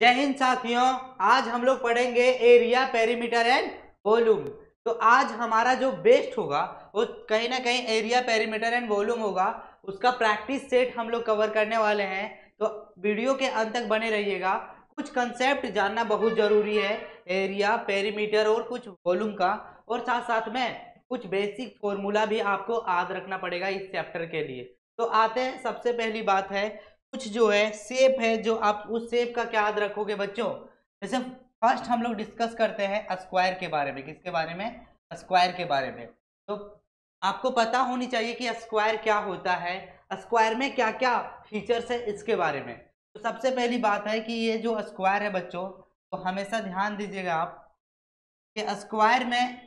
जय हिंद साथियों। आज हम लोग पढ़ेंगे एरिया, पेरीमीटर एंड वॉल्यूम। तो आज हमारा जो बेस्ट होगा वो कहीं ना कहीं एरिया, पेरीमीटर एंड वॉल्यूम होगा। उसका प्रैक्टिस सेट हम लोग कवर करने वाले हैं, तो वीडियो के अंत तक बने रहिएगा। कुछ कंसेप्ट जानना बहुत जरूरी है एरिया, पेरीमीटर और कुछ वॉल्यूम का, और साथ साथ में कुछ बेसिक फॉर्मूला भी आपको याद रखना पड़ेगा इस चैप्टर के लिए। तो आते हैं, सबसे पहली बात है कुछ जो है शेप है, जो आप उस शेप का क्या याद रखोगे बच्चों। जैसे फर्स्ट हम लोग डिस्कस करते हैं स्क्वायर के बारे में। किसके बारे में? स्क्वायर के बारे में। तो आपको पता होनी चाहिए कि स्क्वायर क्या होता है, स्क्वायर में क्या क्या फीचर्स है, इसके बारे में। तो सबसे पहली बात है कि ये जो स्क्वायर है बच्चों, तो हमेशा ध्यान दीजिएगा आप कि स्क्वायर में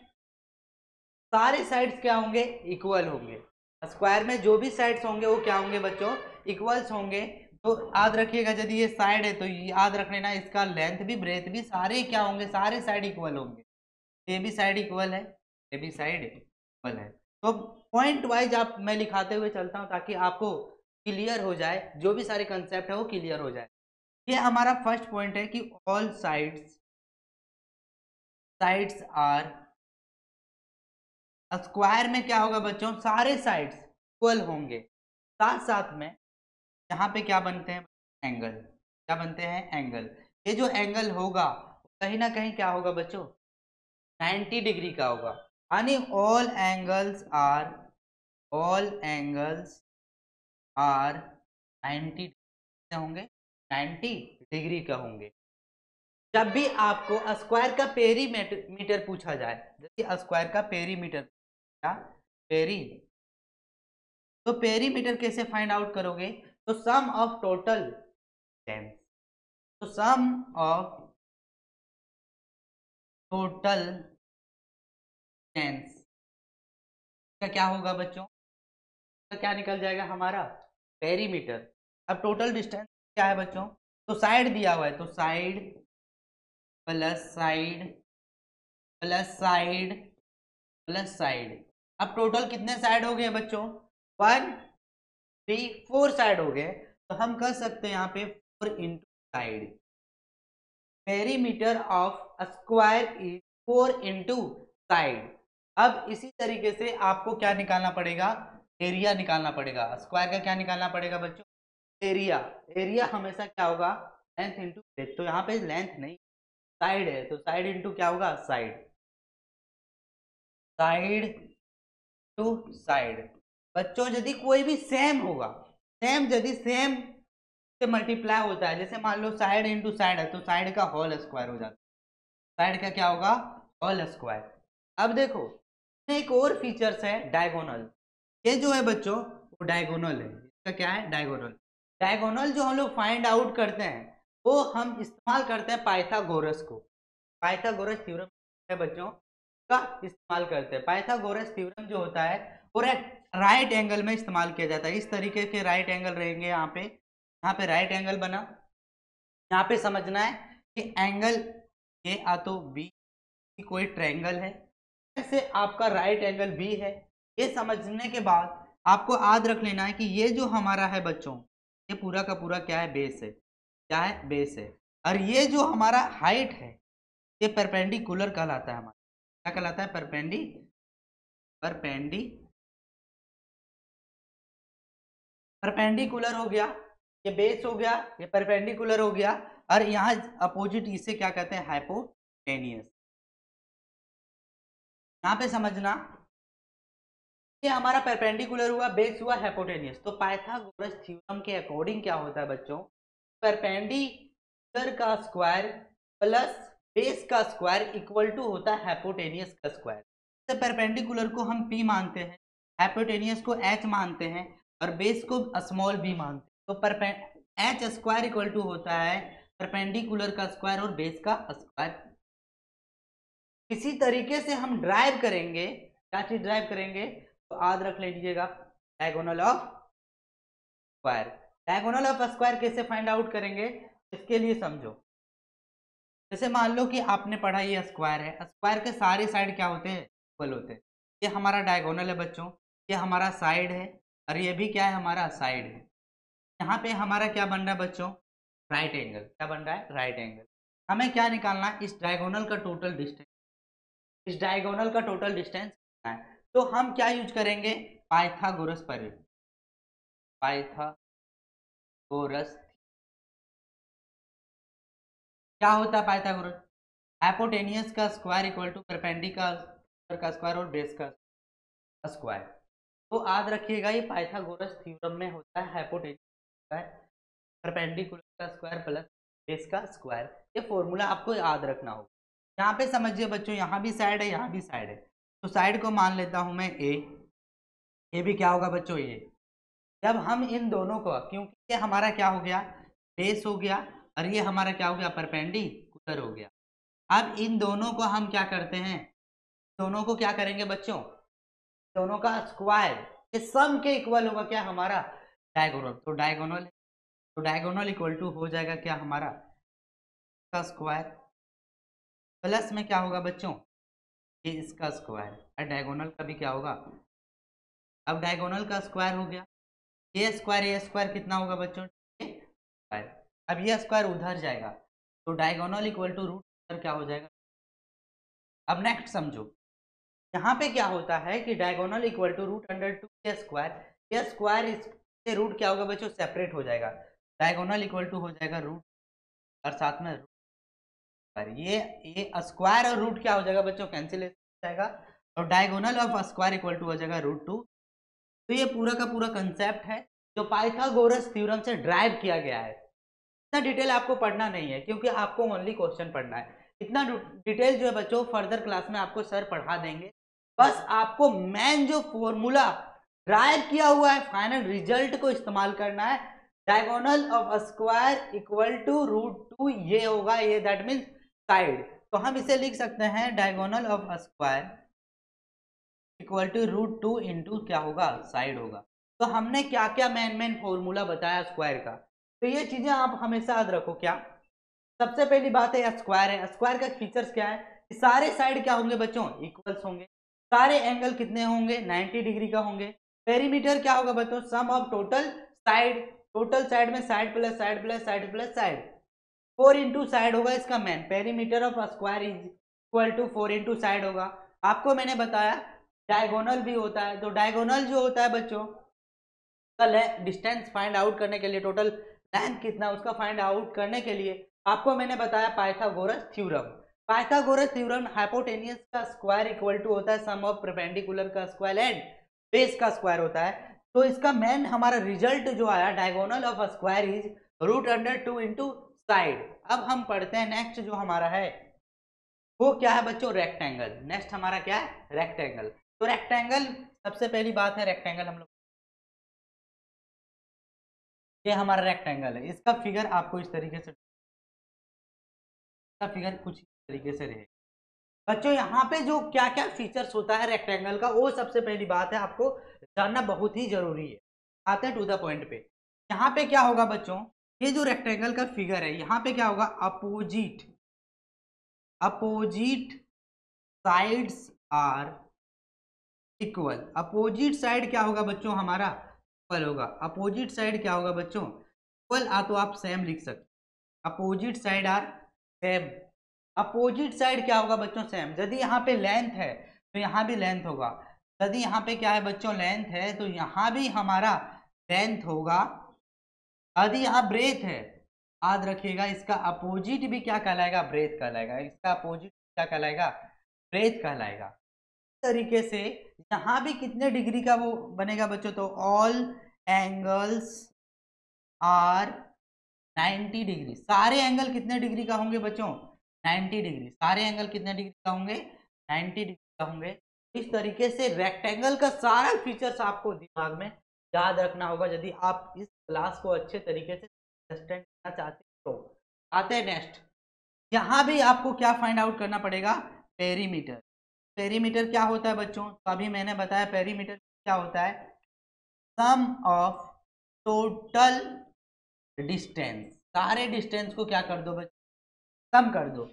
सारे साइड्स क्या होंगे? इक्वल होंगे। स्क्वायर में जो भी साइड्स होंगे वो क्या होंगे बच्चों? इक्वल्स होंगे। तो याद रखिएगा, यदि ये साइड है तो याद रख लेना इसका लेंथ भी ब्रेथ भी सारे क्या होंगे? सारे साइड इक्वल होंगे। ये भी साइड इक्वल है, ये भी साइड इक्वल है। तो पॉइंट वाइज आप मैं लिखाते हुए चलता हूँ ताकि आपको क्लियर हो जाए, जो भी सारे कंसेप्ट है वो क्लियर हो जाए। ये हमारा फर्स्ट पॉइंट है कि all sides sides are, square में क्या होगा बच्चों? सारे साइड्स इक्वल होंगे। साथ साथ में यहाँ पे क्या बनते हैं? एंगल। क्या बनते हैं? एंगल। ये जो एंगल होगा कहीं ना कहीं क्या होगा बच्चों? 90 डिग्री का होगा। यानी ऑल एंगल्स आर 90 होंगे, 90 डिग्री का होंगे। जब भी आपको स्क्वायर का पेरीमीटर मीटर पूछा जाए, जैसे स्क्वायर का पेरीमीटर, क्या पेरी, तो पेरीमीटर कैसे फाइंड आउट करोगे? तो सम ऑफ टोटल लेंथ, तो सम ऑफ टोटल लेंथ का क्या होगा बच्चों? तो क्या निकल जाएगा हमारा? पेरीमीटर। अब टोटल डिस्टेंस क्या है बच्चों? तो साइड दिया हुआ है, तो side plus side plus side plus side. अब टोटल कितने साइड हो गए बच्चों? 1 3 4 साइड हो गए। तो हम कह सकते हैं यहाँ पे 4 into side. Perimeter of square is 4 into side. अब इसी तरीके से आपको क्या निकालना पड़ेगा? एरिया निकालना पड़ेगा। स्क्वायर का क्या निकालना पड़ेगा बच्चों? एरिया। एरिया हमेशा क्या होगा? Length into breath. तो यहाँ पे लेंथ नहीं, साइड है, तो साइड इंटू क्या होगा? साइड। Side to side. बच्चों यदि कोई भी सेम होगा, सेम यदि सेम से मल्टीप्लाई होता है, जैसे मान लो साइड इंटू साइड है, तो साइड का होल स्क्वायर हो जाता है। साइड का क्या होगा? Whole square. अब देखो, इसमें एक और फीचर्स है, डायगोनल। ये जो है बच्चों वो डायगोनल है। इसका क्या है? डायगोनल। डायगोनल जो हम लोग फाइंड आउट करते हैं वो हम इस्तेमाल करते हैं पाइथागोरस को। पाइथागोरस थ्योरम है बच्चों, का इस्तेमाल करते हैं। पाइथागोरस थ्योरम जो होता है वो राइट एंगल में इस्तेमाल किया जाता है। इस तरीके के राइट एंगल रहेंगे यहाँ पे राइट एंगल बना। यहाँ पे समझना है कि एंगल ये आ तो बी की कोई ट्रायंगल है, ऐसे आपका राइट एंगल बी है। ये समझने के बाद आपको याद रख लेना है कि ये जो हमारा है बच्चों, ये पूरा का पूरा क्या है? बेस है। क्या है? बेस है। और ये जो हमारा हाइट है ये परपेंडिकुलर कहलाता है हमारा। क्या कहलाता है? परपेंडी परपेंडिकुलर हो गया। ये बेस हो गया, ये परपेंडिकुलर हो गया, और यहाँ अपोजिट इसे क्या कहते हैं? हाइपोटेनियस। यहाँ पे समझना, ये हमारा परपेंडिकुलर हुआ, बेस हुआ, हाइपोटेनियस। तो पाइथागोरस थ्योरम के अकॉर्डिंग क्या होता है बच्चों? परपेंडिकुलर का स्क्वायर प्लस बेस का स्क्वायर इक्वल टू होता है हाइपोटेनियस का स्क्वायर। तो परपेंडिकुलर को हम पी मानते हैं, हाइपोटेनियस को एच मानते हैं, और बेस को स्मॉल बी मानते हैं। तो एच स्क्वायर इक्वल टू होता है परपेंडिकुलर का स्क्वायर और बेस का स्क्वायर। इसी तरीके से हम ड्राइव करेंगे। क्या चीज ड्राइव करेंगे? तो याद रख लीजिएगा, diagonal of square. Diagonal of square कैसे फाइंड आउट करेंगे? इसके लिए समझो। जैसे मान लो कि आपने पढ़ा ये स्क्वायर है, स्क्वायर के सारे साइड क्या होते हैं? इक्वल होते हैं। ये हमारा डायगोनल है बच्चों, ये हमारा साइड है, और ये भी क्या है? हमारा साइड है। यहाँ पे हमारा क्या बन रहा है बच्चों? Right angle. क्या बन रहा है? Right angle. हमें क्या निकालना है? इस डायगोनल का टोटल डिस्टेंस, इस डायगोनल का टोटल डिस्टेंस है। तो हम क्या यूज करेंगे? पाइथागोरस पर, पाइथागोरस। क्या होता है पाइथागोरस? हाइपोटेनियस का स्क्वायर इक्वल टू परपेंडिकुलर का स्क्वायर और बेस का स्क्वायर। तो याद रखिएगा ये पाइथागोरस थ्योरम में होता है हाइपोटेनियस स्क्वायर, परपेंडिकुलर का स्क्वायर प्लस बेस का स्क्वायर। ये फॉर्मूला आपको याद रखना होगा। यहाँ पे समझिए बच्चों, यहाँ भी साइड है, यहाँ भी साइड है। तो साइड को मान लेता हूँ मैं ए, ये भी क्या होगा बच्चों? ए। जब हम इन दोनों को, क्योंकि ये हमारा क्या हो गया? बेस हो गया, और ये हमारा क्या हो गया? परपेंडिकुलर हो गया। अब इन दोनों को हम क्या करते हैं? दोनों को क्या करेंगे बच्चों? दोनों का स्क्वायर, ये सम के इक्वल होगा क्या? हमारा डायगोनल। तो डायगोनल इक्वल टू हो जाएगा क्या हमारा? का स्क्वायर प्लस में क्या होगा बच्चों? ये इसका स्क्वायर, और डायगोनल का भी क्या होगा? अब डायगोनल का स्क्वायर हो गया, ये स्क्वायर कितना होगा बच्चों? स्क्वायर। अब ये स्क्वायर उधर जाएगा, तो डायगोनल इक्वल टू रूट क्या हो जाएगा? अब नेक्स्ट समझो, यहाँ पे क्या होता है कि diagonal equal to root under two के स्क्वायर, ये स्क्वायर इससे रूट क्या होगा बच्चों? सेपरेट हो जाएगा। डायगोनल इक्वल टू हो जाएगा रूट, और साथ में रूट, ये स्क्वायर और रूट क्या हो जाएगा बच्चों? कैंसिल हो जाएगा, और diagonal of square equal to हो जाएगा रूट टू। तो ये पूरा का पूरा कंसेप्ट है जो पाइथागोरस थ्योरम से ड्राइव किया गया है। इतना डिटेल आपको पढ़ना नहीं है, क्योंकि आपको ओनली क्वेश्चन पढ़ना है। इतना डिटेल जो है बच्चों फर्दर क्लास में आपको सर पढ़ा देंगे। बस आपको मेन जो फॉर्मूला ड्राइव किया हुआ है फाइनल रिजल्ट को इस्तेमाल करना है। Diagonal of square equal to root two, ये होगा, ये दैट मीन्स साइड। तो हम इसे लिख सकते हैं diagonal of square equal to root two into क्या होगा? साइड होगा। तो हमने क्या क्या मेन फॉर्मूला बताया स्क्वायर का, तो ये चीजें आप हमेशा याद रखो। क्या? सबसे पहली बात है स्क्वायर है। स्क्वायर का फीचर्स क्या है? सारे साइड क्या होंगे बच्चों? इक्वल्स होंगे। सारे एंगल कितने होंगे? 90 डिग्री का होंगे। पेरीमीटर क्या होगा बच्चों? Sum of total side, total side में side plus side plus side plus side, 4 into side होगा इसका main. Perimeter of square is equal to 4 into side होगा। आपको मैंने बताया डायगोनल भी होता है, तो डायगोनल जो होता है बच्चों का डिस्टेंस फाइंड आउट करने के लिए, टोटल लेंथ कितना उसका फाइंड आउट करने के लिए आपको मैंने बताया Pythagoras theorem. Pythagoras theorem hypotenuse का स्क्वायर इक्वल टू होता है सम ऑफ परपेंडिकुलर का स्क्वायर एंड बेस का स्क्वायर होता है। तो इसका मेन हमारा रिजल्ट जो आया diagonal of square is root under two into side. अब हम पढ़ते हैं नेक्स्ट जो हमारा है वो क्या है बच्चों? रेक्टेंगल। नेक्स्ट हमारा क्या है? रेक्टेंगल। तो रेक्टेंगल, सबसे पहली बात है रेक्टेंगल, हम लोग ये हमारा रेक्टेंगल है। इसका फिगर आपको इस तरीके से, इसका फिगर कुछ इस तरीके से रहेगा बच्चों। यहाँ पे जो क्या क्या फीचर्स होता है रेक्टेंगल का, वो सबसे पहली बात है आपको जानना बहुत ही जरूरी है। आते हैं टू द पॉइंट पे। यहाँ पे क्या होगा बच्चों? ये जो रेक्टेंगल का फिगर है, यहाँ पे क्या होगा? Opposite, opposite sides are equal. Opposite side क्या होगा बच्चों? हमारा इक्वल होगा। अपोजिट साइड क्या होगा बच्चों? इक्वल। तो आप सेम लिख सकते, opposite side are same. Opposite side क्या होगा बच्चों? सेम। यदि यहाँ पे लेंथ है तो यहाँ भी लेंथ होगा। यदि यहाँ पे क्या है बच्चों? लेंथ है, तो यहाँ भी हमारा लेंथ होगा। यदि यहाँ ब्रेथ है, याद रखिएगा इसका अपोजिट भी क्या कहलाएगा? ब्रेथ कहलाएगा। इसका अपोजिट क्या कहलाएगा? ब्रेथ कहलाएगा। तरीके से यहाँ भी कितने डिग्री का वो बनेगा बच्चों? तो ऑल एंगल्स आर 90 डिग्री। सारे एंगल कितने डिग्री का होंगे बच्चों? 90 डिग्री। सारे एंगल कितने डिग्री का होंगे? 90 डिग्री का होंगे। इस तरीके से रेक्टेंगल का सारा फीचर्स आपको दिमाग में याद रखना होगा यदि आप इस क्लास को अच्छे तरीके से अंडरस्टैंड करना चाहते हो। तो आते हैं नेक्स्ट। यहाँ भी आपको क्या फाइंड आउट करना पड़ेगा? पेरीमीटर। पेरीमीटर क्या होता है बच्चों? तो अभी मैंने बताया पेरीमीटर क्या होता है? Sum of total distance. सारे डिस्टेंस को क्या कर दो बच्चों? कम कर दो।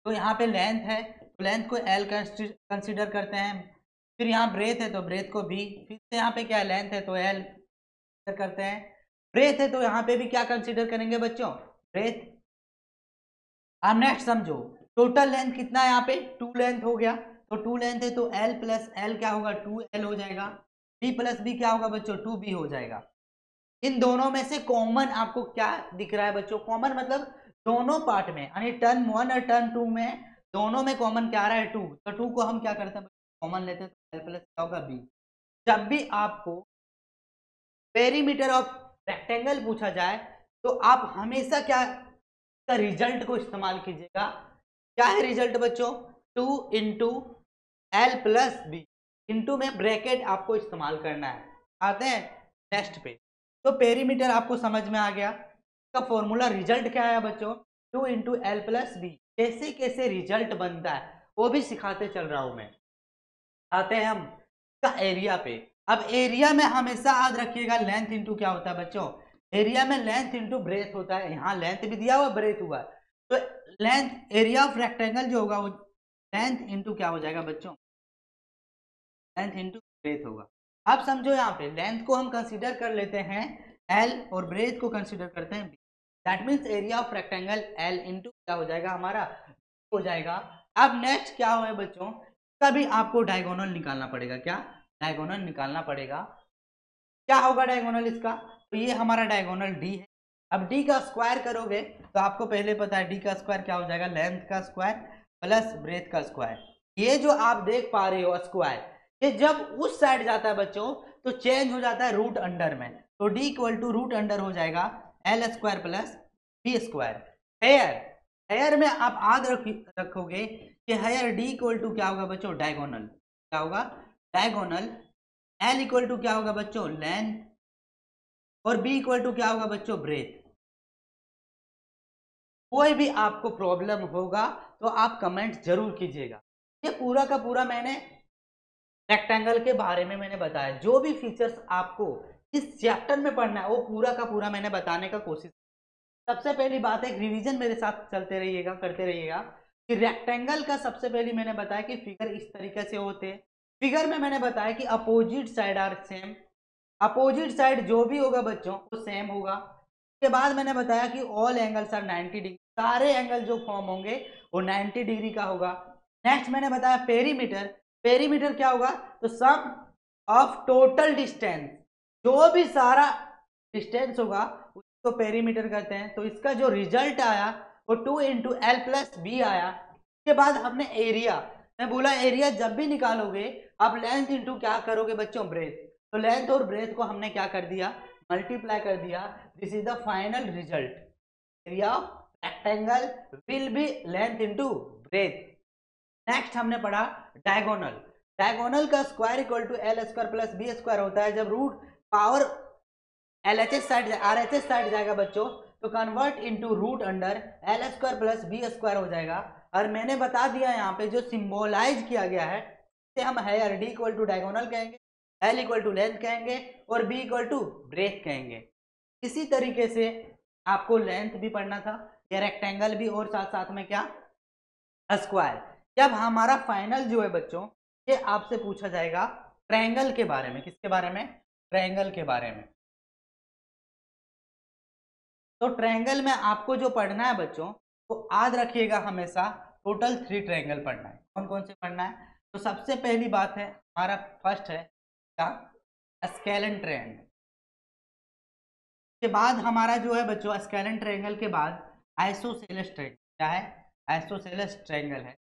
तो यहाँ पे लेंथ है, तो लेंथ को एल कंसिडर करते हैं। फिर यहाँ ब्रेथ है तो ब्रेथ को भी, फिर से यहाँ पे क्या है? लेंथ है तो एल करते हैं। ब्रेथ है तो यहाँ पे भी क्या कंसिडर करेंगे बच्चों? ब्रेथ। अब नेक्स्ट समझो, टोटल लेंथ कितना है यहाँ पे, 2 लेंथ हो गया, तो 2 लेंथ है तो L प्लस एल क्या होगा, 2L हो जाएगा। B प्लस बी क्या होगा बच्चों, 2B हो जाएगा। इन दोनों में से कॉमन आपको क्या दिख रहा है बच्चों, कॉमन मतलब दोनों पार्ट में, यानी टर्म 1 और टर्म 2 में दोनों में कॉमन क्या आ रहा है, 2, तो 2 को हम क्या करते हैं कॉमन लेते हैं, तो L प्लस क्या होगा, B। जब भी आपको पेरीमीटर ऑफ रेक्टेंगल पूछा जाए तो आप हमेशा क्या का रिजल्ट को इस्तेमाल कीजिएगा। क्या है रिजल्ट बच्चों, 2 into L plus B, into में ब्रैकेट आपको इस्तेमाल करना है। आते हैं नेक्स्ट पे, तो पेरीमीटर आपको समझ में आ गया, इसका फॉर्मूला रिजल्ट क्या है बच्चों, 2 इंटू एल प्लस बी। कैसे कैसे रिजल्ट बनता है वो भी सिखाते चल रहा हूं मैं। आते हैं हम इसका एरिया पे। अब एरिया में हमेशा याद रखिएगा लेंथ इंटू क्या होता है बच्चों, एरिया में लेंथ इंटू ब्रेथ होता है, यहाँ लेंथ भी दिया हुआ ब्रेथ हुआ है, तो लेंथ एरिया ऑफ रेक्टेंगल जो होगा वो लेंथ इंटू क्या हो जाएगा बच्चों, लेंथ इंटू ब्रेथ होगा। अब समझो यहाँ पे लेंथ को हम कंसीडर कर लेते हैं L और ब्रेथ को कंसीडर करते हैं B, that means area of rectangle L into क्या हो जाएगा हमारा, हो जाएगा। अब नेक्स्ट क्या हुआ बच्चों, तभी आपको डायगोनल निकालना पड़ेगा, क्या डायगोनल निकालना पड़ेगा। क्या होगा डायगोनल इसका, तो ये हमारा डायगोनल D है। अब D का स्क्वायर करोगे तो आपको पहले पता है D का स्क्वायर क्या हो जाएगा, लेंथ का स्क्वायर प्लस ब्रेथ का स्क्वायर। ये जो आप देख पा रहे हो स्क्वायर, ये जब उस साइड जाता है बच्चों तो चेंज हो जाता है रूट अंडर में, तो D equal to root under हो जाएगा L square plus B square. Here, here में आप याद रखोगे कि हेयर D इक्वल टू क्या होगा बच्चों, डायगोनल, क्या होगा डायगोनल। L इक्वल टू क्या होगा बच्चों, लेंथ, और B इक्वल टू क्या होगा बच्चों, ब्रेथ। कोई भी आपको प्रॉब्लम होगा तो आप कमेंट जरूर कीजिएगा। ये पूरा का पूरा मैंने रेक्टेंगल के बारे में मैंने बताया, जो भी फीचर्स आपको इस चैप्टर में पढ़ना है वो पूरा का पूरा मैंने बताने का कोशिश। सबसे पहली बात है रिवीजन मेरे साथ चलते रहिएगा, करते रहिएगा, कि रेक्टेंगल का सबसे पहले मैंने बताया कि फिगर इस तरीके से होते हैं। फिगर में मैंने बताया कि opposite side are same, opposite side जो भी होगा बच्चों वो सेम होगा। उसके बाद मैंने बताया कि ऑल एंगल्स आर 90 डिग्री, सारे एंगल जो फॉर्म होंगे वो 90 डिग्री का होगा। नेक्स्ट मैंने बताया पेरीमीटर, पेरीमीटर क्या होगा, तो सम ऑफ टोटल डिस्टेंस, जो भी सारा डिस्टेंस होगा उसको पेरीमीटर कहते हैं। तो इसका जो रिजल्ट आया वो 2 इंटू एल प्लस बी आया। उसके बाद हमने एरिया, मैं बोला एरिया जब भी निकालोगे आप लेंथ इंटू क्या करोगे बच्चों, ब्रेथ, तो लेंथ और ब्रेथ को हमने क्या कर दिया, मल्टीप्लाई कर दिया। This is the final result, area of rectangle will be length into breadth. Next हमने पढ़ा डायगोनल, डायगोनल का square equal to L square plus B square होता है। जब root power LHS side RHS side जाएगा बच्चों तो convert into root under L square plus B square हो जाएगा। और मैंने बता दिया यहाँ पे जो सिंबोलाइज किया गया है इसे हम here D equal to diagonal कहेंगे, L इक्वल टू लेंथ कहेंगे और B इक्वल टू ब्रेथ कहेंगे। इसी तरीके से आपको लेंथ भी पढ़ना था या रेक्टेंगल भी, और साथ साथ में क्या स्क्वायर। जब हमारा फाइनल जो है बच्चों ये आपसे पूछा जाएगा ट्रायंगल के बारे में, किसके बारे में, ट्रायंगल के बारे में। तो ट्रायंगल में आपको जो पढ़ना है बच्चों तो याद रखिएगा हमेशा टोटल 3 ट्रायंगल पढ़ना है। कौन कौन से पढ़ना है, तो सबसे पहली बात है हमारा फर्स्ट है क्या, स्केलन ट्रायंगल। के बाद हमारा जो है बच्चों स्केलन ट्रायंगल के बाद आइसोसेलेस ट्रायंगल, क्या है आइसोसेलेस ट्रायंगल है।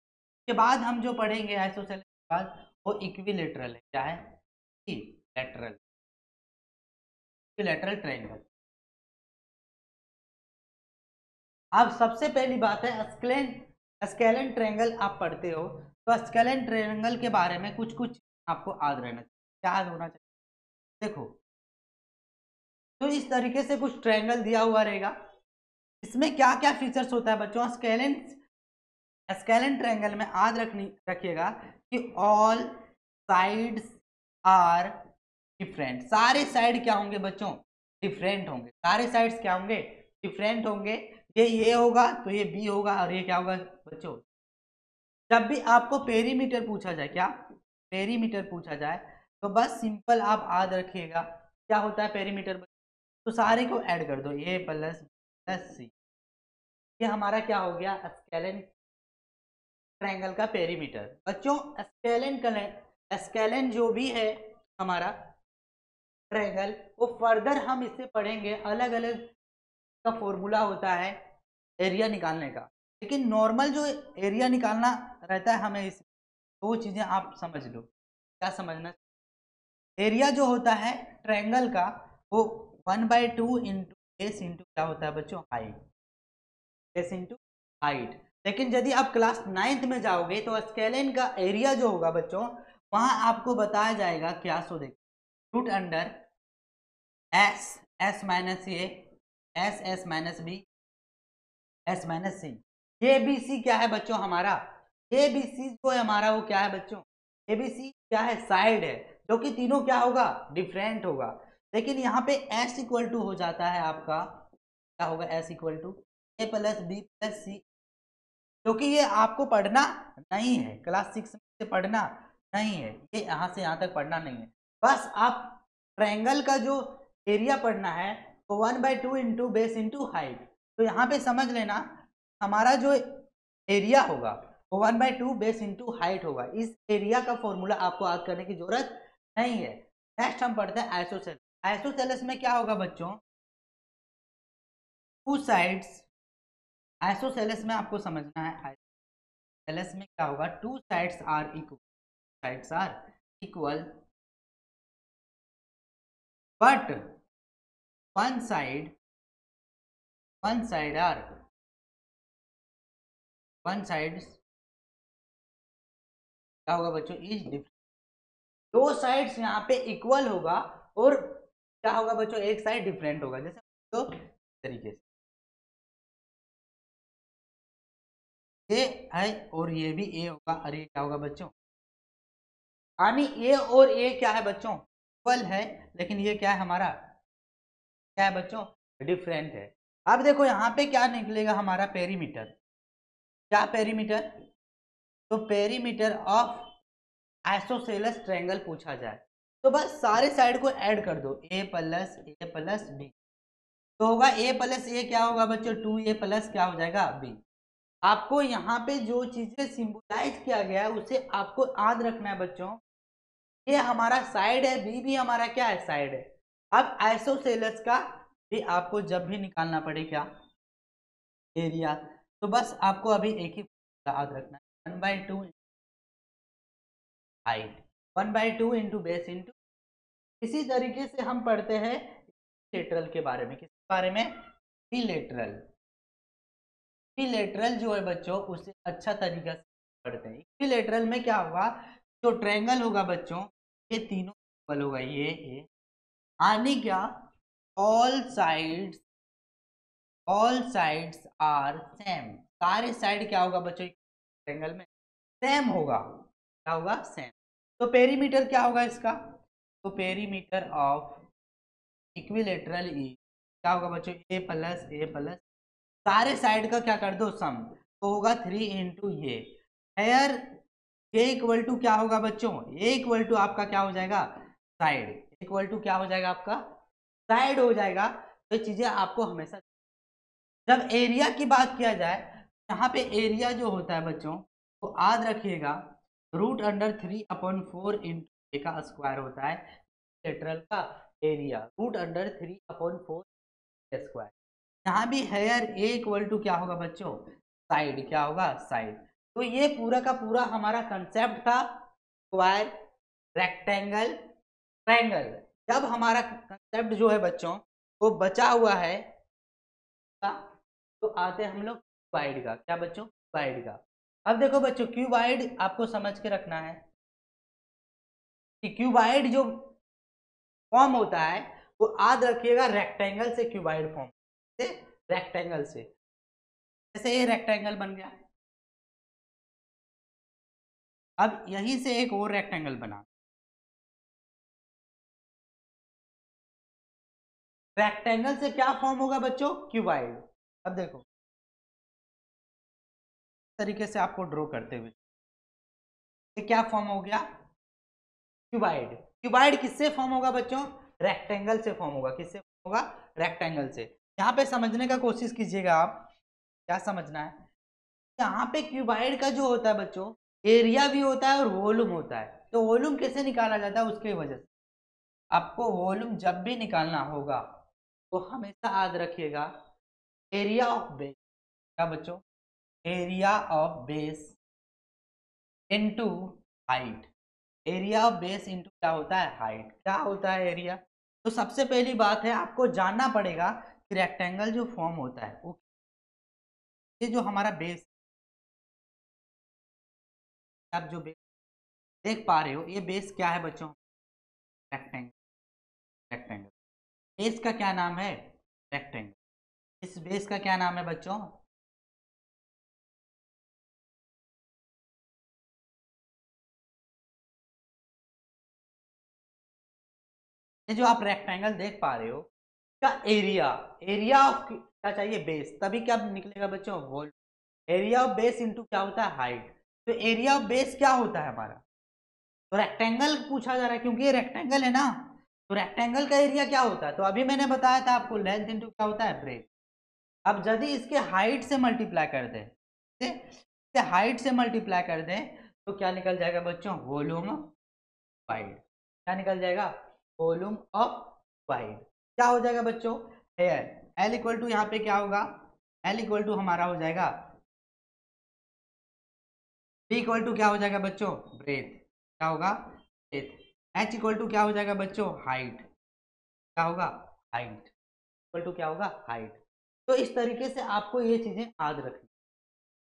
के बाद हम जो पढ़ेंगे आइसोसेलेस के बाद वो इक्विलेटरल है, क्या है इक्विलेटरल, इक्विलेटरल ट्रायंगल। अब सबसे पहली बात है स्केलन, स्केलन ट्रायंगल आप पढ़ते हो तो स्केलन ट्रायंगल के बारे में कुछ कुछ आपको याद रहना चाहिए। क्या याद होना चाहिए, देखो तो इस तरीके से कुछ ट्रायंगल दिया हुआ रहेगा, इसमें क्या क्या फीचर्स होता है बच्चों, स्केलन, स्केलन ट्रायंगल में याद रखिएगा कि ऑल साइड्स आर डिफरेंट, सारे साइड क्या होंगे बच्चों, डिफरेंट होंगे, सारे साइड्स क्या होंगे, डिफरेंट होंगे। ये होगा तो ये बी होगा और ये क्या होगा बच्चों। जब भी आपको पेरीमीटर पूछा जाए, क्या पेरीमीटर पूछा जाए तो बस सिंपल आप याद रखिएगा क्या होता है पेरीमीटर, तो सारे को ऐड कर दो, ए प्लस प्लस सी, ये हमारा क्या हो गया, स्केलेन ट्रायंगल का पेरीमीटर। बच्चों स्केलेन जो भी है हमारा ट्रायंगल, वो फर्दर हम इससे पढ़ेंगे, अलग अलग का फॉर्मूला होता है एरिया निकालने का। लेकिन नॉर्मल जो एरिया निकालना रहता है हमें, इस दो चीजें आप समझ लो। क्या समझना, एरिया जो होता है ट्रायंगल का वो 1/2 इंटू बेस इंटू क्या होता है बच्चों, हाइट, बेस इंटू हाइट। लेकिन यदि आप क्लास 9th में जाओगे तो स्केलेन का एरिया जो होगा बच्चों, वहां आपको बताया जाएगा क्या, सो देखो root under S, S minus A, S S minus B, S minus C. A B C क्या है बच्चों हमारा, ए बी सी जो है हमारा वो क्या है बच्चों, ए बी सी क्या है, साइड है, जो कि तीनों क्या होगा, डिफरेंट होगा। लेकिन यहाँ पे एस इक्वल टू हो जाता है आपका, क्या होगा, S equal to A plus B plus C, क्योंकि ये आपको पढ़ना नहीं है, क्लास 6 से पढ़ना नहीं है, ये यहाँ से यहाँ तक पढ़ना नहीं है। बस आप ट्रायंगल का जो एरिया पढ़ना है वो 1/2 इंटू बेस इंटू हाइट। तो यहाँ पे समझ लेना, हमारा जो एरिया होगा वो 1/2 बेस इंटू हाइट होगा। इस एरिया का फॉर्मूला आपको याद करने की जरूरत नहीं है। नेक्स्ट हम पढ़ते हैं आइसोसेलेस। आइसोसेलेस में क्या होगा बच्चों, टू साइड्स, आइसोसेलेस में आपको समझना है, आइसोसेलेस में क्या होगा, two sides are equal, sides are equal but one side are, one side क्या होगा बच्चों, इज डिफरेंट। दो साइड्स यहाँ पे इक्वल होगा और क्या होगा बच्चों, एक साइड डिफरेंट होगा। जैसे तो तरीके से ये है और ये भी ए होगा, और ये क्या होगा बच्चों, यानी ए और ए क्या है बच्चों, इक्वल है, लेकिन ये क्या है हमारा, क्या है बच्चों, डिफरेंट है। अब देखो यहाँ पे क्या निकलेगा हमारा पेरीमीटर, क्या पेरीमीटर, तो पेरीमीटर ऑफ आइसोसेलेस ट्रायंगल पूछा जाए तो बस सारे साइड को ऐड कर दो, ए प्लस बी, तो होगा ए प्लस ए क्या होगा बच्चों, 2a प्लस क्या हो जाएगा, बी। आपको यहाँ पे जो चीजें सिंबलाइज किया गया है उसे आपको याद रखना है बच्चों। ये हमारा साइड है, बी भी हमारा क्या है, साइड है। अब आइसोसेलेस का भी आपको जब भी निकालना पड़े क्या, एरिया, तो बस आपको अभी एक ही याद रखना है, 1/2 हाइट, 1/2 इंटू बेस इंटू। इसी तरीके से हम पढ़ते हैं लेटरल के बारे में, किस बारे में, इक्विलेटरल। इक्विलेटरल जो है बच्चों उसे अच्छा तरीका से पढ़ते हैं। इक्विलेटरल में क्या होगा, जो ट्रायंगल होगा बच्चों, ये तीनों इक्वल होगा, ये यानी क्या, ऑल साइड्स आर सेम, सारे साइड क्या होगा बच्चों ट्रायंगल में, सेम होगा, क्या होगा, सेम। तो पेरीमीटर क्या होगा इसका, तो पेरीमीटर ऑफ इक्विलेटरल ई क्या होगा बच्चों, ए प्लस सारे साइड का क्या कर दो, सम, तो होगा 3 इंटू ये हेयर, ये इक्वल टू क्या होगा बच्चों, ये इक्वल टू आपका क्या हो जाएगा, साइड, इक्वल टू क्या हो जाएगा आपका, साइड हो जाएगा। तो ये चीजें आपको हमेशा, जब एरिया की बात किया जाए, यहाँ पे एरिया जो होता है बच्चों तो याद रखिएगा, √3/4 इंटू ए का स्क्वायर होता है लेटरल का एरिया, √3/4 स्क्वायर। यहाँ भी हेयर ए इक्वल टू क्या होगा बच्चों, साइड, क्या होगा, साइड। तो ये पूरा का पूरा हमारा कंसेप्ट था, स्क्वायर, रेक्टेंगल, ट्रायंगल। जब हमारा कंसेप्ट जो है बच्चों वो बचा हुआ है तो आते हैं हम लोग क्यूबाइड का, क्या बच्चों, क्यूबाइड का। अब देखो बच्चों, क्यूबाइड आपको समझ के रखना है कि क्यूबाइड जो फॉर्म होता है वो याद रखिएगा रेक्टेंगल से क्यूबाइड फॉर्म से, रेक्टेंगल से, जैसे ये रेक्टेंगल बन गया, अब यहीं से एक और रेक्टेंगल बना, रेक्टेंगल से क्या फॉर्म होगा बच्चों, क्यूबाइड। अब देखो इस तरीके से आपको ड्रॉ करते हुए, ये क्या फॉर्म हो गया, क्यूबाइड। क्यूबाइड किससे फॉर्म होगा बच्चों, रेक्टेंगल से फॉर्म होगा, किससे फॉर्म होगा, रेक्टेंगल से। यहाँ पे समझने का कोशिश कीजिएगा आप, क्या समझना है, यहाँ पे क्यूबाइड का जो होता है बच्चों, एरिया भी होता है और वॉल्यूम होता है। तो वॉल्यूम कैसे निकाला जाता है, उसके वजह से आपको वॉल्यूम जब भी निकालना होगा तो हमेशा याद रखिएगा एरिया ऑफ बेस। क्या बच्चों, area of base into height. Area of base into क्या होता है, हाइट। क्या होता है एरिया, तो सबसे पहली बात है आपको जानना पड़ेगा कि रेक्टेंगल जो फॉर्म होता है वो, ये जो हमारा बेस, आप जो बेस देख पा रहे हो, ये बेस क्या है बच्चों, रेक्टेंगल। रेक्टेंगल बेस का क्या नाम है, रेक्टेंगल। इस बेस का क्या नाम है बच्चों, ये जो आप रेक्टेंगल देख पा रहे हो का एरिया, एरिया ऑफ क्या चाहिए, बेस, तभी क्या निकलेगा बच्चों, wall. Area of base into क्या होता है, हाइट। तो एरिया ऑफ बेस क्या होता है हमारा, तो रेक्टेंगल पूछा जा रहा है क्योंकि ये रेक्टेंगल है ना, तो रेक्टेंगल का एरिया क्या होता है, तो अभी मैंने बताया था आपको लेंथ इनटू क्या होता है, ब्रेथ। अब यदि इसके हाइट से मल्टीप्लाई कर दें, इससे हाइट से मल्टीप्लाई कर दें तो क्या निकल जाएगा बच्चों, वॉल्यूम वाइड। क्या निकल जाएगा, वॉल्यूम ऑफ वाइड। क्या हो जाएगा बच्चों, हेयर। एल इक्वल टू यहाँ पे क्या होगा, एल इक्वल टू हमारा हो जाएगा, बी इक्वल टू क्या हो जाएगा बच्चों, ब्रेथ। क्या होगा, ब्रेथ। एच इक्वल टू क्या हो जाएगा बच्चों, हाइट। क्या होगा, हाइट इक्वल टू क्या होगा, हाइट। तो इस तरीके से आपको ये चीजें याद रखनी।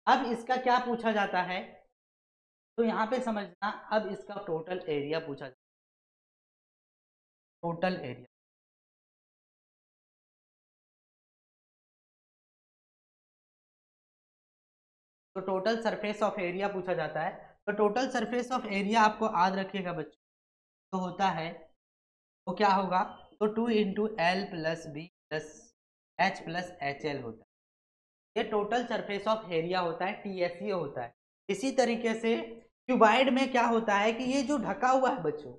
अब इसका क्या पूछा जाता है, तो यहाँ पे समझना, अब इसका टोटल एरिया पूछा जाता है, टोटल एरिया। तो टोटल सरफेस ऑफ एरिया पूछा जाता है। तो टोटल सरफेस ऑफ एरिया आपको याद रखिएगा बच्चों, तो होता है, वो क्या होगा, तो 2 × L + B + H + HL होता है। ये टोटल सरफेस ऑफ एरिया होता है, TSE होता है। इसी तरीके से क्यूबाइड में क्या होता है कि ये जो ढका हुआ है बच्चों,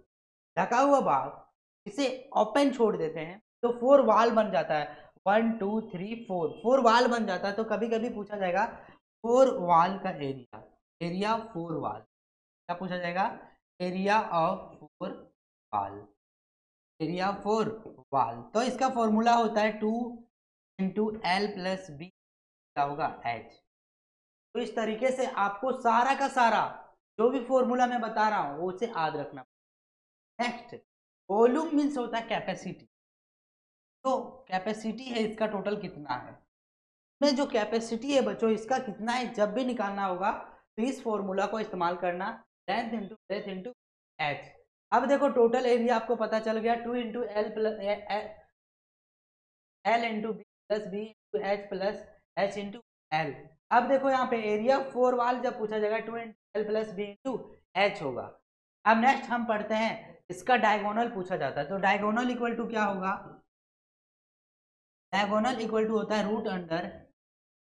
ढका हुआ भाग, इसे ओपन छोड़ देते हैं तो 4 वाल बन जाता है। 1 2 3 4, 4 वाल बन जाता है। तो कभी कभी पूछा जाएगा 4 वाल का एरिया, एरिया 4 वाल। क्या पूछा जाएगा, एरिया ऑफ 4 वाल, एरिया 4 वाल। तो इसका फॉर्मूला होता है 2 × L + B क्या होगा, H। तो इस तरीके से आपको सारा का सारा जो भी फॉर्मूला मैं बता रहा हूं वो उसे याद रखना। नेक्स्ट, वॉल्यूम मीन्स होता है कैपेसिटी। तो कैपेसिटी है इसका टोटल कितना है, में जो कैपेसिटी है बच्चों इसका कितना है, जब भी निकालना होगा तो इस फॉर्मूला को इस्तेमाल करना, length into breath into H. अब देखो टोटल एरिया आपको पता चल गया, 2 × L + B + H + H × L। अब देखो यहाँ पे एरिया 4 वाल जब पूछा जाएगा 2 × L + B × H होगा। अब नेक्स्ट हम पढ़ते हैं, इसका डायगोनल पूछा जाता है। तो डायगोनल इक्वल टू क्या होगा, डायगोनल इक्वल टू होता है √अंडर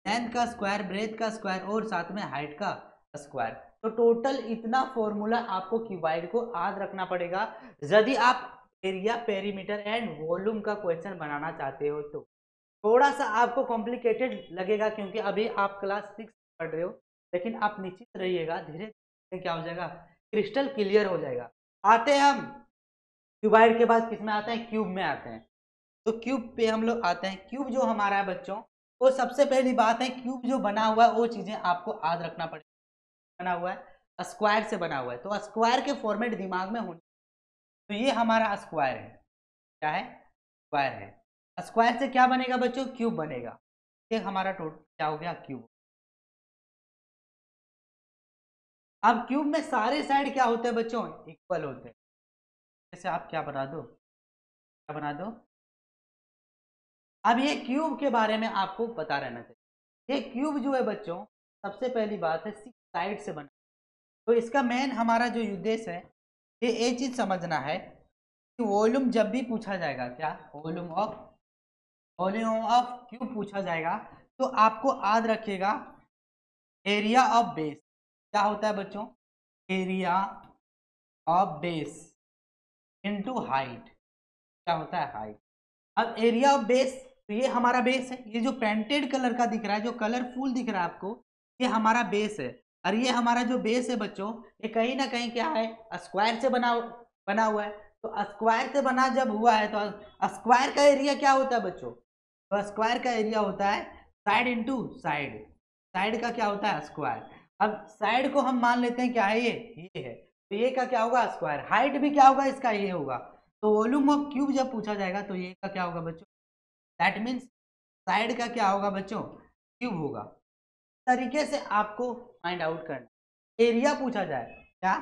लेंथ का स्क्वायर, ब्रेथ का स्क्वायर और साथ में हाइट का स्क्वायर। तो टोटल इतना फॉर्मूला आपको क्यूबाइड को याद रखना पड़ेगा यदि आप एरिया, पेरीमीटर एंड वॉल्यूम का क्वेश्चन बनाना चाहते हो। तो थोड़ा सा आपको कॉम्प्लिकेटेड लगेगा क्योंकि अभी आप क्लास 6 पढ़ रहे हो, लेकिन आप निश्चित रहिएगा धीरे धीरे क्या हो जाएगा, क्रिस्टल क्लियर हो जाएगा। आते हैं हम क्यूबाइड के बाद किस में आते हैं, क्यूब में आते हैं। तो क्यूब पे हम लोग आते हैं। क्यूब जो हमारा है बच्चों, वो सबसे पहली बात है, क्यूब जो बना हुआ है वो चीजें आपको याद रखना पड़ेगा। बना हुआ है स्क्वायर से बना हुआ है, तो स्क्वायर के फॉर्मेट दिमाग में होने। तो ये हमारा स्क्वायर है, क्या है, स्क्वायर है। स्क्वायर से क्या बनेगा बच्चों, क्यूब बनेगा। ये हमारा टोटल क्या हो गया, क्यूब। अब क्यूब में सारे साइड क्या होते हैं बच्चों, इक्वल होते हैं। जैसे आप क्या बना दो, क्या बना दो। अब ये क्यूब के बारे में आपको पता रहना चाहिए। ये क्यूब जो है बच्चों, सबसे पहली बात है 6 साइड से बना। तो इसका मेन हमारा जो उद्देश्य है, ये चीज समझना है कि वॉल्यूम जब भी पूछा जाएगा, क्या वॉल्यूम ऑफ क्यूब पूछा जाएगा, तो आपको याद रखिएगा एरिया ऑफ बेस। क्या होता है बच्चों, area of base into height. क्या होता है, हाइट। अब एरिया ऑफ बेस तो ये हमारा बेस है, ये जो पेंटेड कलर का दिख रहा है, जो कलरफुल दिख रहा है आपको, ये हमारा बेस है। और ये हमारा जो बेस है बच्चों, ये कहीं ना कहीं क्या है, स्क्वायर से बना हुआ है। तो स्क्वायर से बना जब हुआ है तो स्क्वायर का एरिया क्या होता है बच्चों, तो स्क्वायर का एरिया होता है साइड इंटू साइड। साइड का क्या होता है, स्क्वायर। अब साइड को हम मान लेते हैं क्या है, ये है, तो ये का क्या होगा, स्क्वायर। हाइट भी क्या होगा इसका, ये होगा। तो वॉल्यूम ऑफ क्यूब जब पूछा जाएगा तो ये का क्या होगा बच्चों, दैट मीन्स साइड का क्या होगा बच्चों, क्यूब होगा। तरीके से आपको फाइंड आउट करना। एरिया पूछा जाए क्या